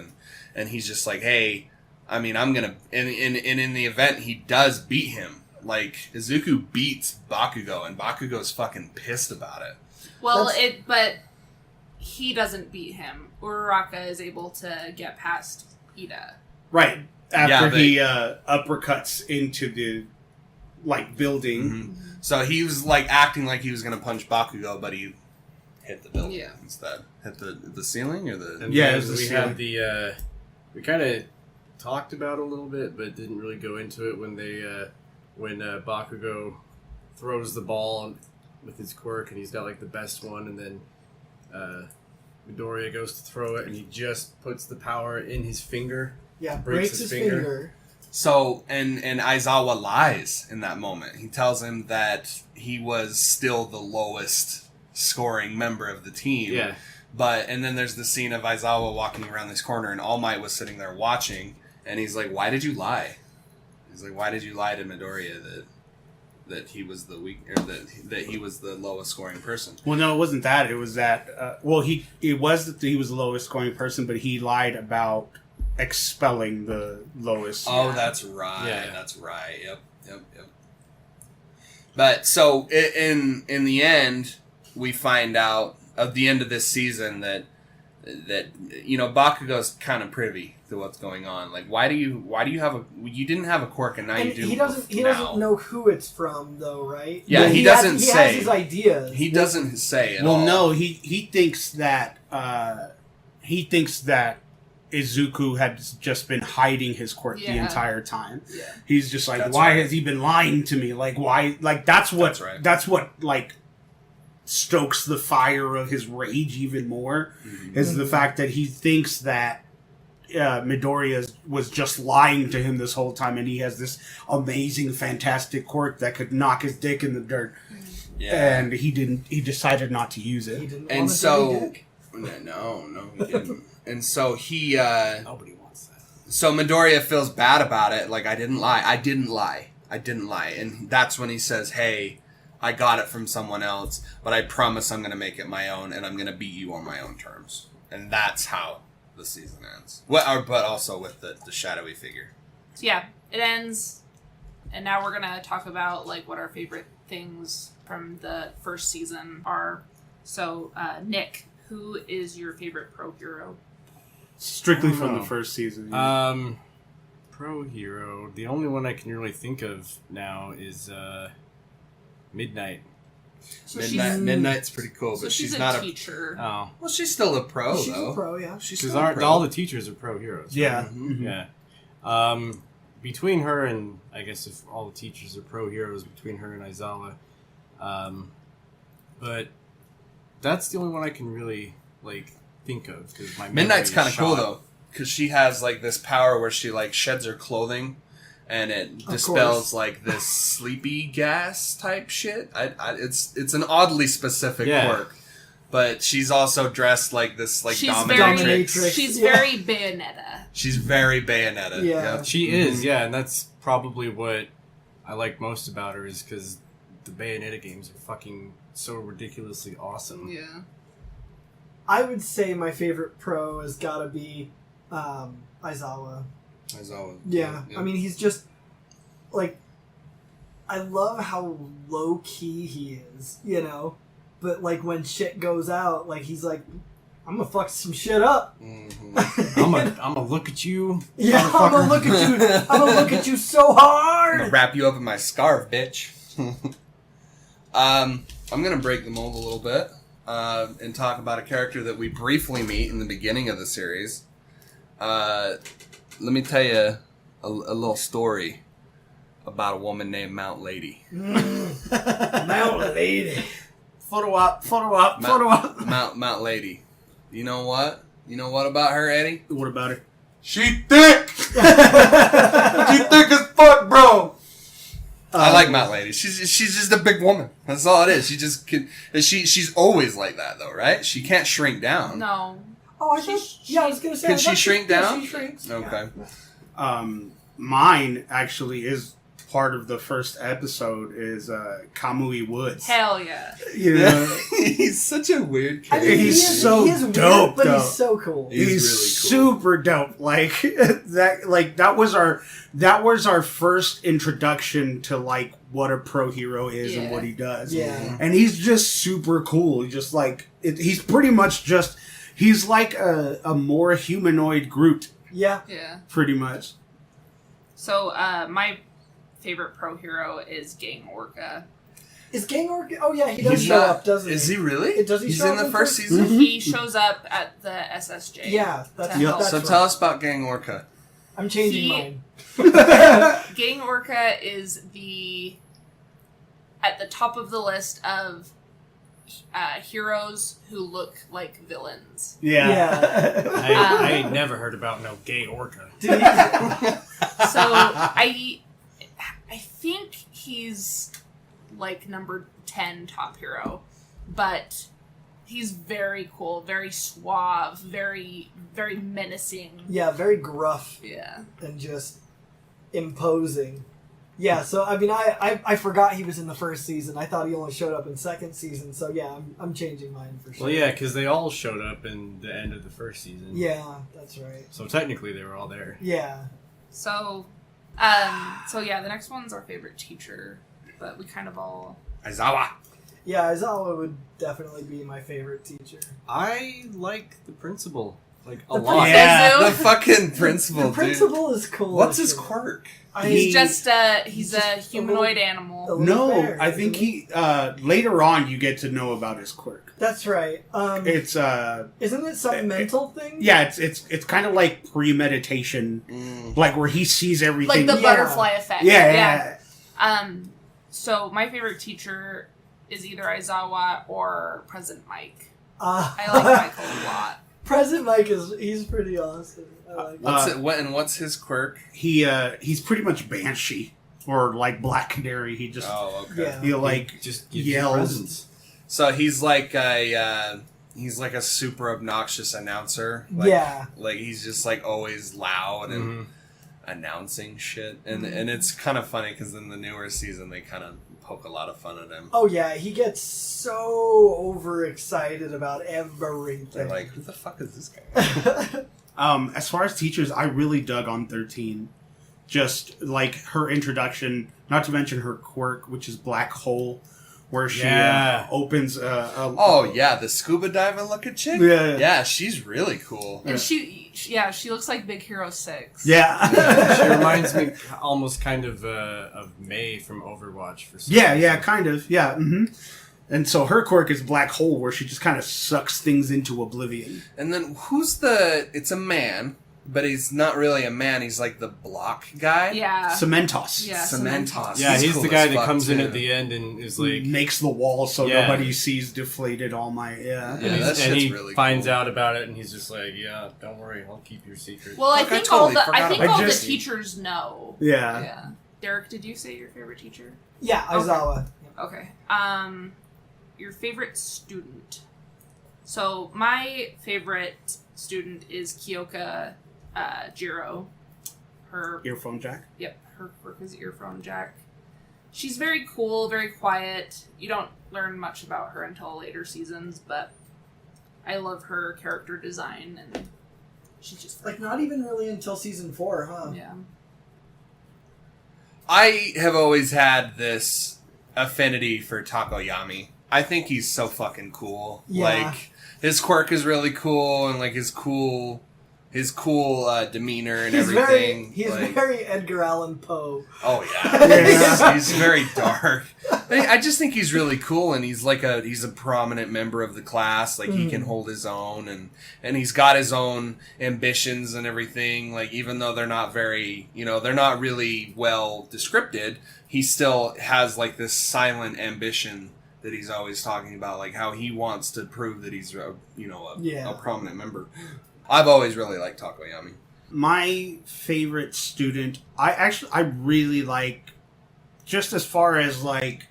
and he's just like, hey, I mean, I'm gonna, and in the event he does beat him. Like, Izuku beats Bakugo, and Bakugo's fucking pissed about it. Well, but he doesn't beat him. Uraraka is able to get past Ida. Right. After Yeah, he uppercuts into the building. Mm-hmm. So he was like acting like he was gonna punch Bakugo, but he hit the building instead. Hit the ceiling or the And Yeah, then it was the we ceiling. had the we kind of talked about it a little bit, but didn't really go into it when Bakugo throws the ball with his quirk, and he's got like the best one, and then Midoriya goes to throw it, and he just puts the power in his finger. Yeah, Breaks breaks his his finger. finger. So, and Aizawa lies in that moment. He tells him that he was still the lowest scoring member of the team. Yeah. And then there's the scene of Aizawa walking around this corner, and All Might was sitting there watching, and he's like, why did you lie? He's like, why did you lie to Midoriya that he was the weak, or that he was the lowest scoring person? Well, no, it wasn't that. It was that, it was that he was the lowest scoring person, but he lied about expelling the lowest. Oh, that's right. Yeah. That's right. Yep. But so in the end, we find out at the end of this season that Bakugo's kind of privy to what's going on. Like, why do you have you didn't have a quirk and now And you do? he doesn't know who it's from though, right? Yeah, he doesn't He say. has his ideas. He doesn't say at Well, all. no, he thinks that Izuku had just been hiding his quirk the Yeah. entire time. Yeah. He's just like, That's why right. has he been lying to me? Like, why? Like, that's what stokes the fire of his rage even more, is the fact that he thinks that Midoriya was just lying to him this whole time, and he has this amazing, fantastic quirk that could knock his dick in the dirt. Yeah. And he didn't. He decided not to use He it. didn't And want a so- dirty dick. No, he didn't. And so he. Nobody wants that. So Midoriya feels bad about it. Like, I didn't lie. And that's when he says, hey, I got it from someone else, but I promise I'm going to make it my own, and I'm going to beat you on my own terms. And that's how the season ends. But also with the shadowy figure. So yeah, it ends, and now we're gonna talk about what our favorite things from the first season are. So Nick, who is your favorite pro hero? Strictly from Oh. the first season. Pro hero. The only one I can really think of now is Midnight. So Midnight's pretty cool, So but she's she's a not teacher. Oh, Well, she's still a pro, She's though. a pro, yeah. She's because still a pro. all the teachers are pro heroes. yeah. Mhm. Yeah. between her and, I guess if all the teachers are pro heroes, between her and Aizawa. But that's the only one I can really, like, think of. Cause my Midnight's memory kind is of cool shot. though, because she has like this power where she like sheds her clothing, and it dispels course. like this sleepy gas type shit. It's an oddly specific Yeah. quirk, but she's also dressed like this like She's dominatrix. Dominatrix. She's Yeah. very Bayonetta. She's very Bayonetta. Yeah. Yep. She is, yeah, and that's probably what I like most about her is because the Bayonetta games are fucking so ridiculously awesome. Yeah. I would say my favorite pro has got to be Aizawa. Aizawa. Yeah. I mean, he's just like, I love how low key he is, you know. But like when shit goes out, like he's like, I'm gonna fuck some shit up. Mhm. I'm gonna look at you. Yeah, I'm gonna look at you. I'm gonna look at you so I'm gonna hard. wrap you up in my scarf, bitch. I'm gonna break the mold a little bit and talk about a character that we briefly meet in the beginning of the series. Let me tell you a little story about a woman named Mount Lady. Mount Lady. Photo op, photo op, photo op. Mount Lady. You know what? You know what about her, Eddie? What about her? She thick. She thick as fuck, bro. I like Mount Lady. She's just a big woman. That's all it is. She just can. She's always like that though, right? She can't shrink down. No. Oh, I thought. Yeah, I was gonna say. Can I she thought shrink yeah, down? She shrinks. Okay. Mine actually is part of the first episode is Kamui Woods. Hell yeah. You know, He's such a weird I character. mean, He's so he is weird, dope, but though. he's so cool. He's he's really cool. super dope. Like that was our first introduction to like what a pro hero is and Yeah. what he does. Yeah. And he's just super cool. He's just like he's pretty much just he's like a more humanoid Groot, Yeah. Yeah. pretty much. So, my favorite pro hero is Gang Orca. Is Gang Orc? Oh yeah, he does He's show not- up, doesn't he? Is he really? Does he He's show in up the in first first- season? He shows up at the SSJ. Yeah, that's, Yep. that's So right. tell us about Gang Orca. I'm changing He- mine. Gang Orca is at the top of the list of heroes who look like villains. Yeah. I ain't never heard about no gay orca. Dude, So I think he's like number 10 top hero, but he's very cool, very suave, very very menacing. yeah, very gruff Yeah. and just imposing. Yeah, so I mean, I forgot he was in the first season. I thought he only showed up in second season. So yeah, I'm changing mine for sure. Well, yeah, because they all showed up in the end of the first season. Yeah, that's right. So technically, they were all there. Yeah. So yeah, the next one's our favorite teacher, but we kind of all Aizawa. Yeah, Aizawa would definitely be my favorite teacher. I like the principal like a The lot. Yeah. Pazu. The fucking principal, The dude. principal is cool. What's as his shit. quirk? he's just a He's a just a humanoid little- animal. a little No, bear, I think isn't he later on you get to know about his quirk. That's right. It's Isn't it some mental thing? yeah, it's kind of like premeditation, like where he sees everything. Like the Yeah. butterfly effect. yeah. So my favorite teacher is either Aizawa or President Mike. I I like Michael a lot. President Mike he's pretty awesome. I like him. What's his quirk? He's pretty much Banshee or like Black Canary. He just Oh, okay. Yeah. he like Just gives you yells. presents. So he's like a super obnoxious announcer. Like, Yeah. Like he's just like always loud and Mhm. announcing shit, and it's kind of funny because in the newer season they kind of poke a lot of fun at him. Oh yeah, he gets so overexcited about everything. They're like, who the fuck is this guy? As far as teachers, I really dug on 13. Just like her introduction, not to mention her quirk, which is Black Hole, where she Yeah. opens Oh yeah, the scuba diving looking chick. Yeah. Yeah, she's really cool. And she looks like Big Hero 6. yeah. She reminds me almost kind of May from Overwatch for some Yeah, reason. kind of. Yeah. And so her quirk is Black Hole, where she just kind of sucks things into oblivion. And then it's a man, but he's not really a man. He's like the block guy. Yeah. Cementos. Yeah. Cementos. Yeah, he's cool the guy as that fuck, comes in too. at the end and is like, Makes the wall so Yeah. nobody sees deflated All Might. Yeah. Yeah, and, that and he shit's really finds cool. out about it, and he's just like, "Yeah, don't worry, I'll keep your secret." Well, I Fuck, I think totally I forgot think about all that. the teachers know. Yeah. Yeah. Derek, did you say your favorite teacher? Yeah, Aizawa. Okay. Your favorite student. So my favorite student is Kyoka Jiro. Her Earphone jack. Yep, her quirk is earphone jack. She's very cool, very quiet. You don't learn much about her until later seasons, but I love her character design, and she's just Like, not even really until season 4, huh? yeah. I have always had this affinity for Takoyami. I think he's so fucking cool. Yeah. Like, his quirk is really cool, and like his cool demeanor and everything. He's like, very Edgar Allan Poe. oh yeah, he's very dark. I just think he's really cool, and he's a prominent member of the class. Like he can hold his own, and he's got his own ambitions and everything. Like even though they're not very, they're not really well descripted, he still has like this silent ambition that he's always talking about, like how he wants to prove that he's a prominent member. I've always really liked Takoyami. My favorite student, I really like, just as far as like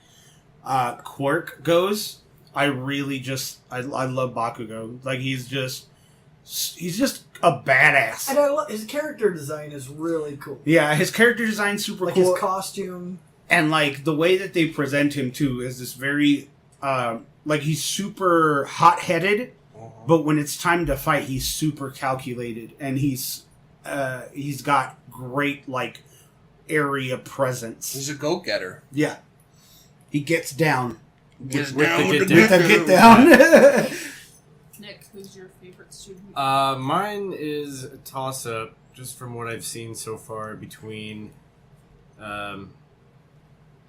quirk goes, I really I love Bakugo. Like he's just a badass. And his character design is really cool. Yeah, his character design's super Like cool. his costume. And like the way that they present him too is this very like he's super hot-headed, but when it's time to fight, he's super calculated, and he's got great like area presence. He's a go-getter. Yeah, he gets down Gets with down the with get, the with the get down. Nick, who's your favorite student? Mine is a toss-up, just from what I've seen so far, between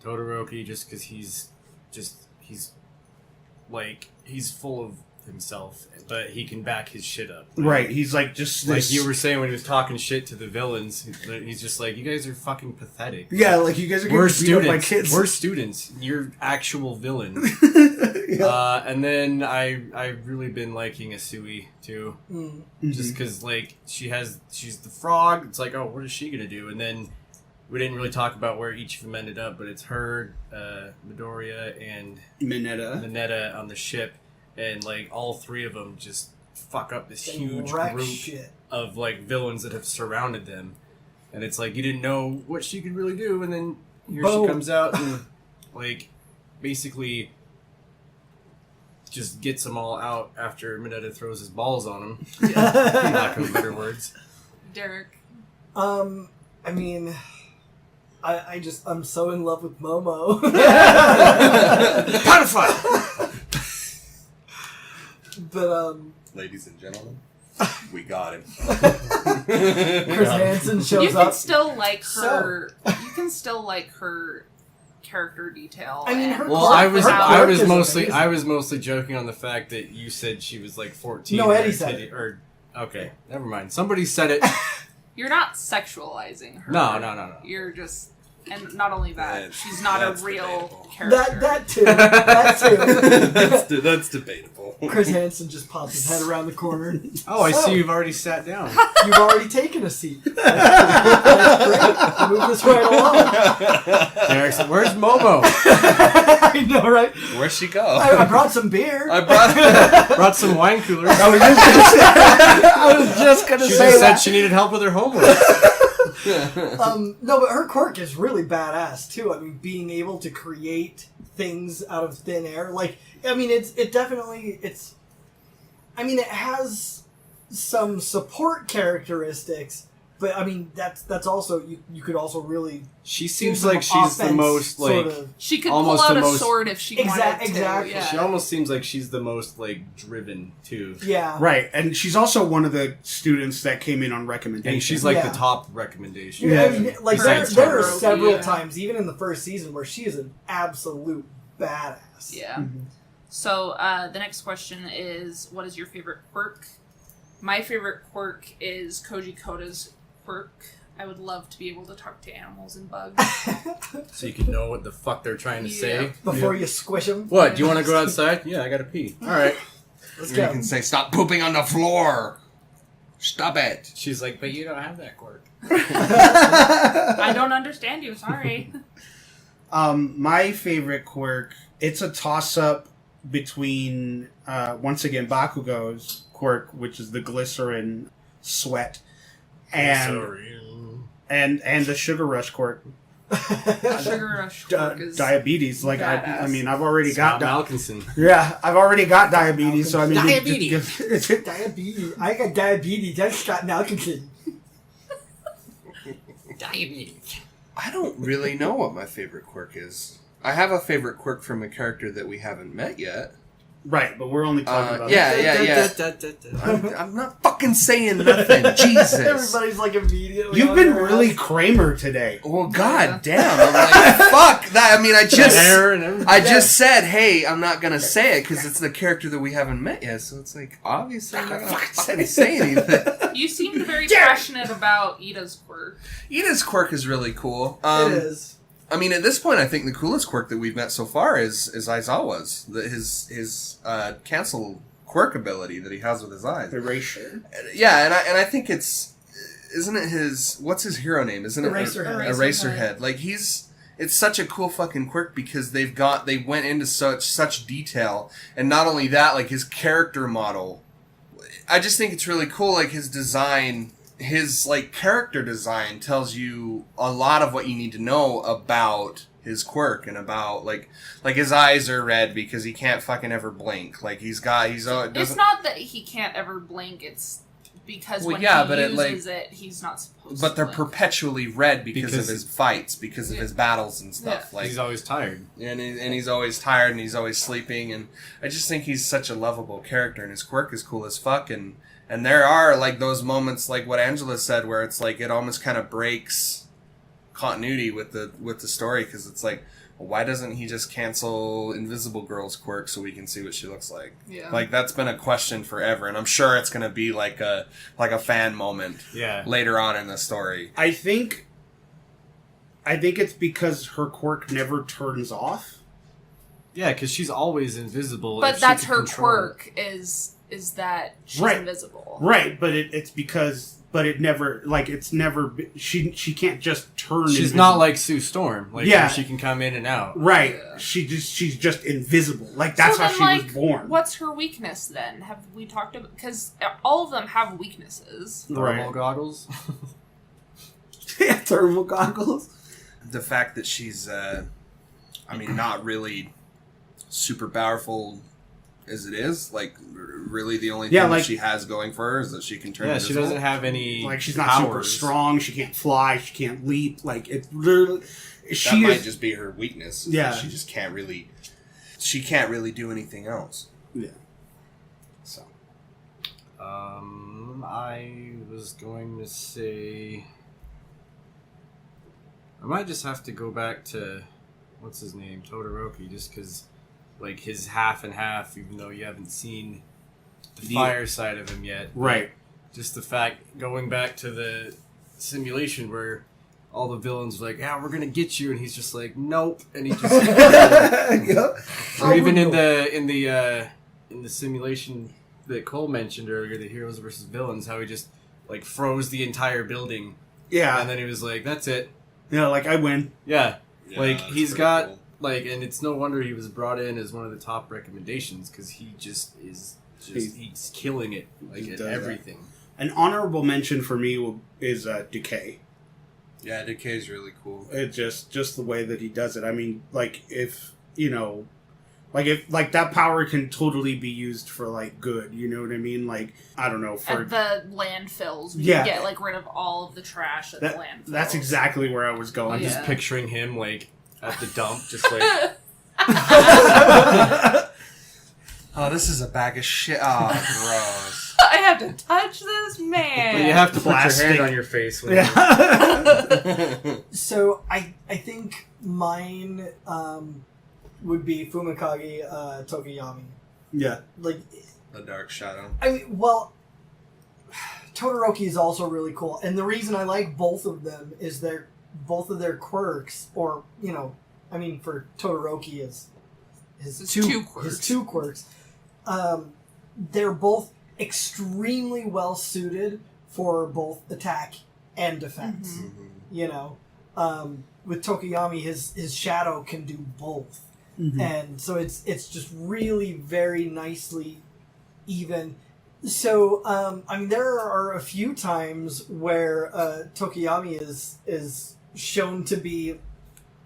Todoroki, just because he's full of himself, but he can back his shit up. Right, he's like just Like this, you were saying when he was talking shit to the villains, he's just like, you guys are fucking pathetic. yeah, like you guys are We're getting beat up by students. kids. We're students. You're actual villains. Yeah. And then I've really been liking Asui too, just because like she's the frog. It's like, oh, what is she gonna do? And then we didn't really talk about where each of them ended up, but it's her, Midoriya, and Mineta. on the ship, and like all three of them just fuck up this They huge wreck group shit. of like villains that have surrounded them, and it's like you didn't know what she could really do, and then here Boom. she comes out and like basically just gets them all out after Mineta throws his balls on him. Lack of better words. Derek. I mean, I'm so in love with Momo. But Ladies and gentlemen, we got him. Chris Hansen You shows can up. still like her. You can still like her character detail. I mean, and her Well, quirk- I was her quirk is mostly amazing. joking on the fact that you said she was like 14. No, Eddie or said titty- it. Or okay, never mind. Somebody said it. You're not sexualizing her. No. You're just, and not only that, That's- she's not a that's real debatable. character. That too. That too. That's debatable. Chris Hansen just pops his head around the corner. Oh, I So, see you've already sat down. You've already taken a seat. That's great. Move us right along. Derek said, "Where's Momo?" I know, right? Where'd she go? I brought some beer. I brought. Brought some wine coolers. I was just gonna She say just that. said she needed help with her homework. No, but her quirk is really badass too. I mean, being able to create things out of thin air. Like, I mean, it has some support characteristics, but I mean, that's also you could also really. She do seems some like she's the offense, most like. sort of. She could pull almost out the a most- sword if she wanted to. Exactly. Yeah. She almost seems like she's the most like driven too. Yeah. Right, and she's also one of the students that came in on recommendation. And she's like Yeah. the top recommendation. Yeah, Yeah. I mean, like Besides there are Todoroki, several yeah. times, even in the first season, where she is an absolute badass. Yeah. So the next question is, what is your favorite quirk? My favorite quirk is Koji Koda's quirk. I would love to be able to talk to animals and bugs. So you can know what the fuck they're trying to say. Before you squish them. What, do you want to go outside? Yeah, I gotta pee. Alright. Let's You go. can say, "Stop pooping on the floor. Stop it." She's like, but you don't have that quirk. I don't understand you, sorry. My favorite quirk, it's a toss-up between, once again, Bakugo's quirk, which is the glycerin sweat, and the Sugar Rush quirk. Sugar Rush quirk is Diabetes. Like, I badass. mean, I've already got... Malkinson. Yeah, I've already got diabetes, so I mean... Diabetes. Diabetes. I got diabetes. That's Scott Malkinson. Diabetes. I don't really know what my favorite quirk is. I have a favorite quirk from a character that we haven't met yet. Right, but we're only talking about... Yeah. I'm not fucking saying nothing. Jesus. Everybody's like immediately. You've on been their really ass. Kramer today. Well, god damn. I'm like, fuck that. I mean, I Hair and everything. just said, hey, I'm not gonna say it because it's the character that we haven't met yet. So it's like, obviously, I'm not gonna fucking say anything. You seemed very passionate about Ida's quirk. Ida's quirk is really cool. It is. I mean, at this point, I think the coolest quirk that we've met so far is Aizawa's. His cancel quirk ability that he has with his eyes. Erasure. Yeah, and I think it's... Isn't it his... What's his hero name? Isn't it Eraserhead. Eraserhead. Like, it's such a cool fucking quirk because they went into such detail. And not only that, like, his character model... I just think it's really cool, like, his design... His, like, character design tells you a lot of what you need to know about his quirk and about, like his eyes are red because he can't fucking ever blink. Like, It's not that he can't ever blink, it's because when he uses it, he's not supposed but to they're blink. perpetually red because of Because- his fights, because of his battles and stuff. Yeah. Like, He's always tired. and he's always tired and he's always sleeping, and I just think he's such a lovable character, and his quirk is cool as fuck. And there are, like, those moments, like what Angela said, where it's like it almost kind of breaks continuity with the story, because it's like, well, why doesn't he just cancel Invisible Girl's quirk so we can see what she looks like? Yeah. Like, that's been a question forever, and I'm sure it's going to be like a fan moment Yeah. later on in the story. I think it's because her quirk never turns off. Yeah, because she's always invisible. But if she that's could her control- quirk, is that she's Right. invisible. Right, but it's because... But it never... Like, it's never... She can't just turn She's invisible. not like Sue Storm. Like, Yeah. where she can come in and out. Right. Yeah. She's just invisible. Like, that's So how then, she like, was born. What's her weakness then? Have we talked about... Because all of them have weaknesses. Thermal Right. goggles. Thermal goggles. The fact that she's, not really super powerful as it is, like, really the only thing Yeah, that like- she has going for her is that she can turn Yeah, she invisible. doesn't have any Like, she's not super powers. strong. She can't fly. She can't leap. Like, it literally... That She might is... just be her weakness. is Yeah. that she just can't really... She can't really do anything else. Yeah. So... I was going to say... I might just have to go back to... What's his name? Todoroki, just because... Like, his half and half, even though you haven't seen the fire side of him yet. Right. Just the fact, going back to the simulation where all the villains were like, yeah, we're gonna get you, and he's just like, nope, and he just... Yep. Or even in the simulation that Cole mentioned earlier, the heroes versus villains, how he just, like, froze the entire building, Yeah. and then he was like, that's it. Yeah, like, I win. Yeah. Yeah, Like, that's he's pretty got... cool. Like, and it's no wonder he was brought in as one of the top recommendations, because he just is he's killing it, like, He at does that. everything. An honorable mention for me is Decay. Yeah, Decay's really cool. It just the way that he does it. I mean, like, if that power can totally be used for, like, good, you know what I mean? Like, I don't know, for At the landfills, we Yeah. can get, like, rid of all of the trash at the landfills. that's exactly where I was going. I'm Yeah. just picturing him, like, at the dump, just like... Oh, this is a bag of shit. Oh, gross. I have to touch this man. But you have to put your Plastic. hand on your face when Yeah. So I think mine would be Fumikage Tokiyami. Yeah. Like, The Dark Shadow. I mean, well, Todoroki is also really cool, and the reason I like both of them is both of their quirks, or for Todoroki is his two quirks. They're both extremely well suited for both attack and defense. With Tokoyami, his shadow can do both, and so it's just really very nicely even. So there are a few times where Tokoyami is shown to be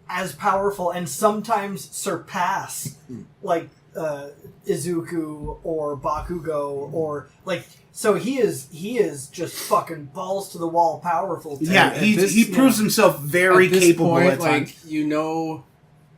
as powerful and sometimes surpass like Izuku or Bakugo or like. So he is just fucking balls to the wall powerful. Yeah, he proves himself very capable point, at times. Like,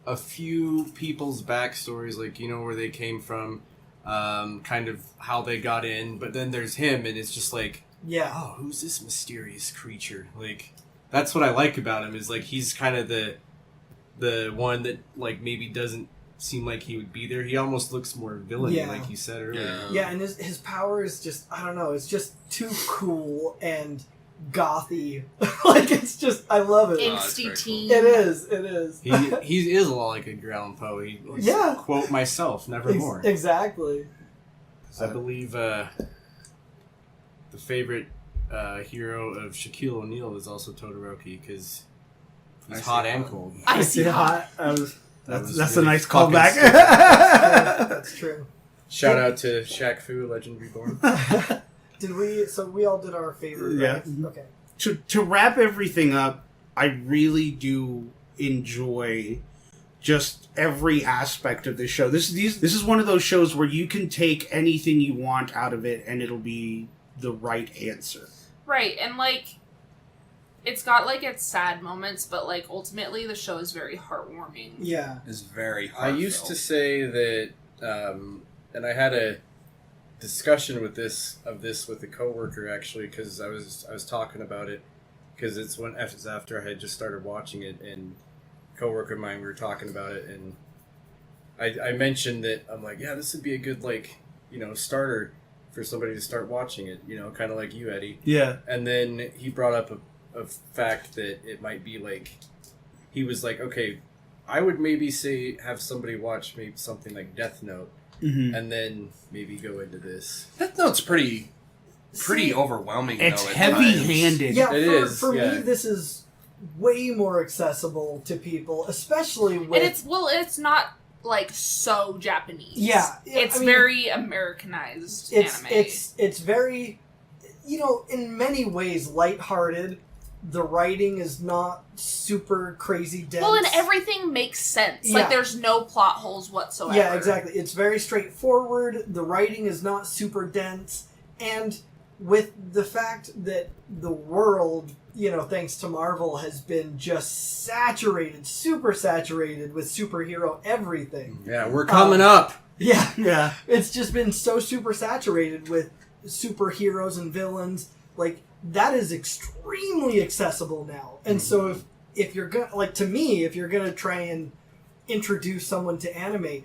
a few people's backstories, like, where they came from, kind of how they got in, but then there's him, and it's just like, oh, who's this mysterious creature? Like, that's what I like about him, is like, he's kind of the one that, like, maybe doesn't seem like he would be there. He almost looks more villainy, like you said earlier. Yeah, and his power is just, I don't know, it's just too cool and gothy. Like, it's just, I love it. Angsty teen. It is. He is a lot like a ground Poe. Quote myself, nevermore. Exactly. I believe the favorite hero of Shaquille O'Neal is also Todoroki, because he's hot and cold. I see hot. That's a nice callback. That's true. Shout out to Shaq Fu, Legend Reborn. So we all did our favorite, right? Yeah. Okay. To wrap everything up, I really do enjoy just every aspect of this show. This is one of those shows where you can take anything you want out of it and it'll be the right answer. Right, and like, it's got like its sad moments, but like ultimately the show is very heartwarming. Yeah. It's very I heartfelt. used to say that, and I had a discussion with this with a coworker, actually, because I was talking about it, because it's after I had just started watching it, and a coworker of mine, we were talking about it, and I mentioned that I'm like, yeah, this would be a good, like, starter for somebody to start watching it, kind of like you, Eddie. Yeah. And then he brought up a fact that it might be like, he was like, okay, I would maybe say have somebody watch maybe something like Death Note, and then maybe go into this. Death Note's pretty overwhelming. It's though, at heavy-handed. Yeah, for me, this is way more accessible to people, especially with... And it's not like so Japanese. Yeah. It's very Americanized anime. It's very, in many ways lighthearted. The writing is not super crazy dense. Well, and everything makes sense. Yeah. Like, there's no plot holes whatsoever. Yeah, exactly. It's very straightforward. The writing is not super dense. And with the fact that the world, thanks to Marvel, has been just super saturated with superhero everything. Yeah, we're coming up. Yeah. Yeah. It's just been so super saturated with superheroes and villains. Like, that is extremely accessible now. And so if you're going to, like, to me, if you're going to try and introduce someone to anime,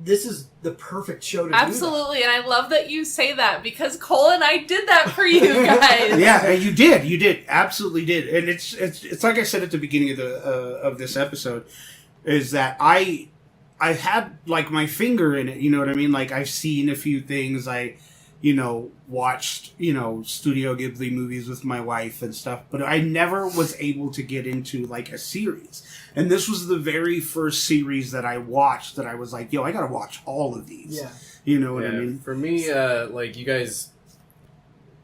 this is the perfect show to do Absolutely, and I love that you say that, because Cole and I did that for you guys. Yeah, you did, absolutely did, and it's like I said at the beginning of of this episode, is that I had like my finger in it. You know what I mean? Like, I've seen a few things. I watched Studio Ghibli movies with my wife and stuff, but I never was able to get into like a series. And this was the very first series that I watched that I was like, yo, I gotta watch all of these. Yeah. You know what I mean? For me, like, you guys,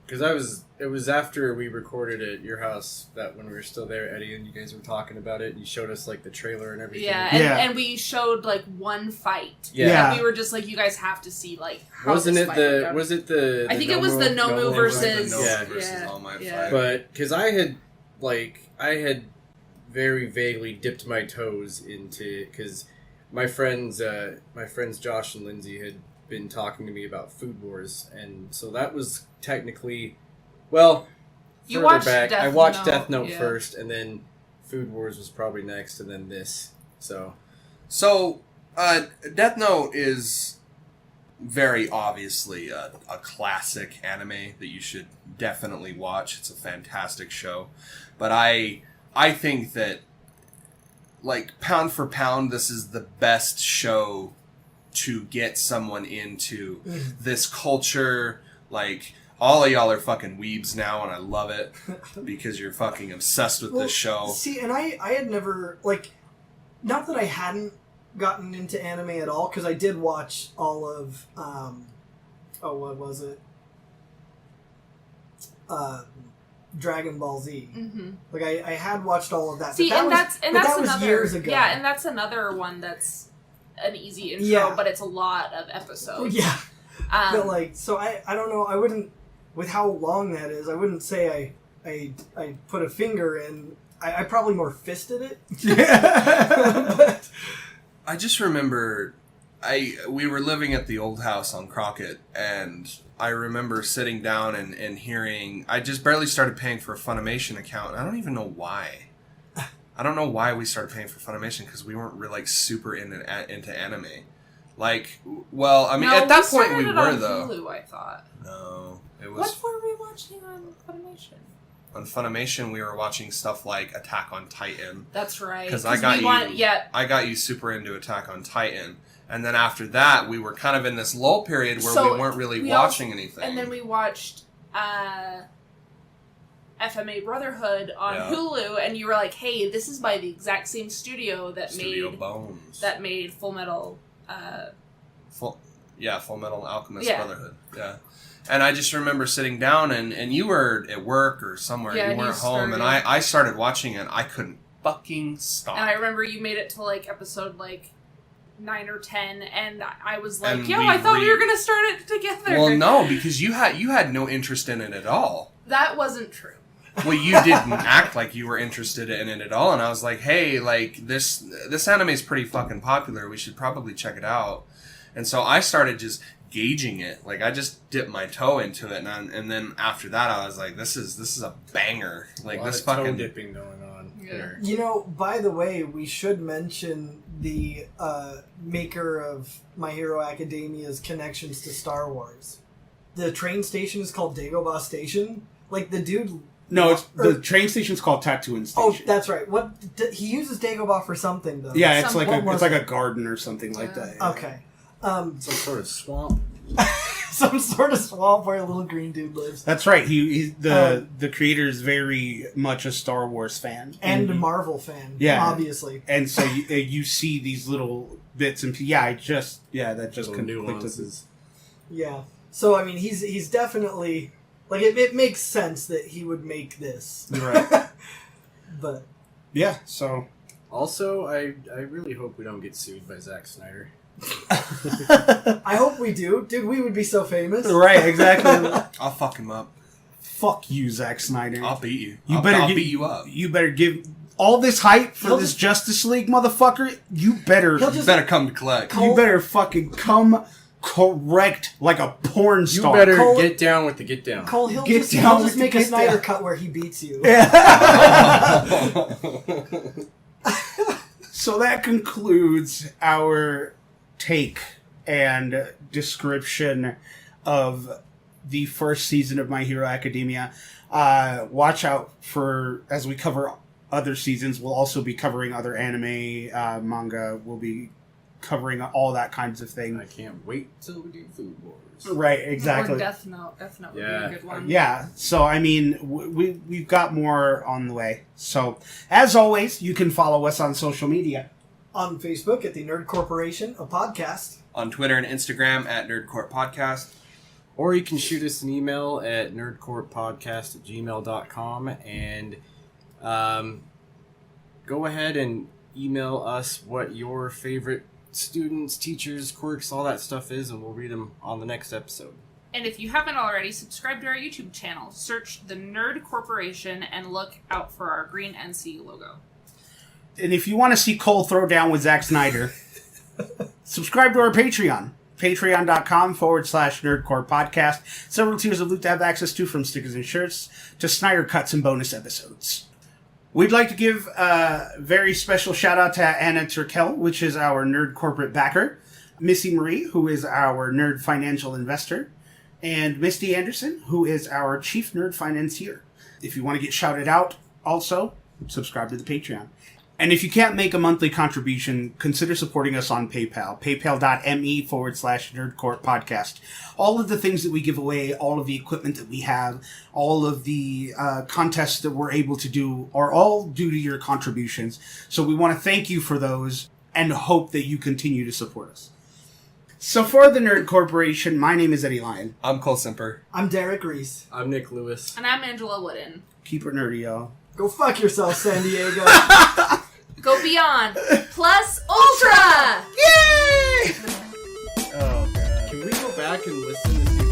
because it was after we recorded at your house, that when we were still there, Eddie, and you guys were talking about it, and you showed us like the trailer and everything. Yeah, and we showed like one fight. Yeah. And we were just like, you guys have to see like how Wasn't this it fight the? went down. Was it the? I think it was the Nomu versus. Nomu versus All Might yeah. Fight. But because I had very vaguely dipped my toes into, because my friends Josh and Lindsay had been talking to me about Food Wars, and so that was technically, well, You further watched back. Death I watched Note, Death Note yeah. first, and then Food Wars was probably next, and then this. So Death Note is very obviously a classic anime that you should definitely watch. It's a fantastic show. But I think that, like, pound for pound, this is the best show to get someone into this culture. Like, all of y'all are fucking weebs now, and I love it because you're fucking obsessed with this show. See, and I had never, like, not that I hadn't gotten into anime at all, because I did watch all of, what was it? Dragon Ball Z. Mm-hmm. Like, I had watched all of that. See, but that's was another, years ago. Yeah, and that's another one that's an easy intro, Yeah. but it's a lot of episodes. Yeah. But, like, so I don't know, I wouldn't, with how long that is, I wouldn't say I put a finger in. I probably more fisted it. But, I just remember we were living at the old house on Crockett, and I remember sitting down and hearing, I just barely started paying for a Funimation account, and I don't even know why. I don't know why we started paying for Funimation, because we weren't really, like, super into anime. Like, well, I mean, No, at that point we started it were, on though. Hulu, I thought. No, it was... What were we watching on Funimation? On Funimation, we were watching stuff like Attack on Titan. That's right. Because I got I got you super into Attack on Titan. And then after that, we were kind of in this lull period where we weren't really watching anything. And then we watched FMA Brotherhood on Hulu, and you were like, "Hey, this is by the exact same studio that made Full Metal." Full Metal Alchemist Brotherhood. Yeah. And I just remember sitting down, and you were at work or somewhere. Yeah, you weren't home, and I started watching it. I couldn't fucking stop. And I remember you made it to, like, episode, like, 9 or 10, and I was like, And I thought we were going to start it together. Well, no, because you had no interest in it at all. That wasn't true. Well, you didn't act like you were interested in it at all, and I was like, hey, like, this anime is pretty fucking popular. We should probably check it out. And so I started just gauging it. Like, I just dipped my toe into it, and then after that, I was like, this is a banger. Like, this fucking toe dipping going on here. you know, by the way, we should mention the maker of My Hero Academia's connections to Star Wars. The train station is called Dagobah Station. Like, the dude... No, the train station's called Tatooine Station. Oh, that's right. He uses Dagobah for something, though. Yeah, it's like a garden or something like that. Yeah. Okay. Some sort of swamp. Some sort of swamp where a little green dude lives. That's right. The creator is very much a Star Wars fan and a Marvel fan. Yeah, obviously. And so you see these little bits and that just nuances. Yeah. So I mean, he's definitely like it makes sense that he would make this. Right. But yeah. So also, I really hope we don't get sued by Zack Snyder. I hope we do. Dude, we would be so famous. Right, exactly. I'll fuck him up. Fuck you, Zack Snyder. I'll beat you. I'll beat you up. You better give all this hype for this Justice League motherfucker. You better come to collect. You better fucking come correct like a porn star. You better get down with the get down. Cole, he'll just make a Snyder cut where he beats you. Yeah. So that concludes our take and description of the first season of My Hero Academia. Watch out for, as we cover other seasons, we'll also be covering other anime, manga, we'll be covering all that kinds of thing. I can't wait till we do Food Wars. Right, exactly. Or Death Note. Death Note would be a good one. Yeah, so I mean, we've got more on the way. So, as always, you can follow us on social media. On Facebook at the Nerd Corporation, a podcast. On Twitter and Instagram at Nerdcourt Podcast. Or you can shoot us an email at nerdcourtpodcast@gmail.com and go ahead and email us what your favorite students, teachers, quirks, all that stuff is, and we'll read them on the next episode. And if you haven't already, subscribe to our YouTube channel. Search the Nerd Corporation and look out for our green NC logo. And if you want to see Cole throw down with Zack Snyder, subscribe to our Patreon. Patreon.com/Nerdcore Podcast. Several tiers of loot to have access to, from stickers and shirts to Snyder cuts and bonus episodes. We'd like to give a very special shout out to Anna Turkel, which is our Nerd Corporate backer. Missy Marie, who is our nerd financial investor, and Misty Anderson, who is our chief nerd financier. If you want to get shouted out, also, subscribe to the Patreon. And if you can't make a monthly contribution, consider supporting us on PayPal. PayPal.me/NerdCourt Podcast. All of the things that we give away, all of the equipment that we have, all of the contests that we're able to do are all due to your contributions. So we want to thank you for those and hope that you continue to support us. So for the Nerd Corporation, my name is Eddie Lyon. I'm Cole Semper. I'm Derek Reese. I'm Nick Lewis. And I'm Angela Wooden. Keep it nerdy, y'all. Go fuck yourself, San Diego. Go beyond. Plus Ultra! Yay! Oh, God. Can we go back and listen to see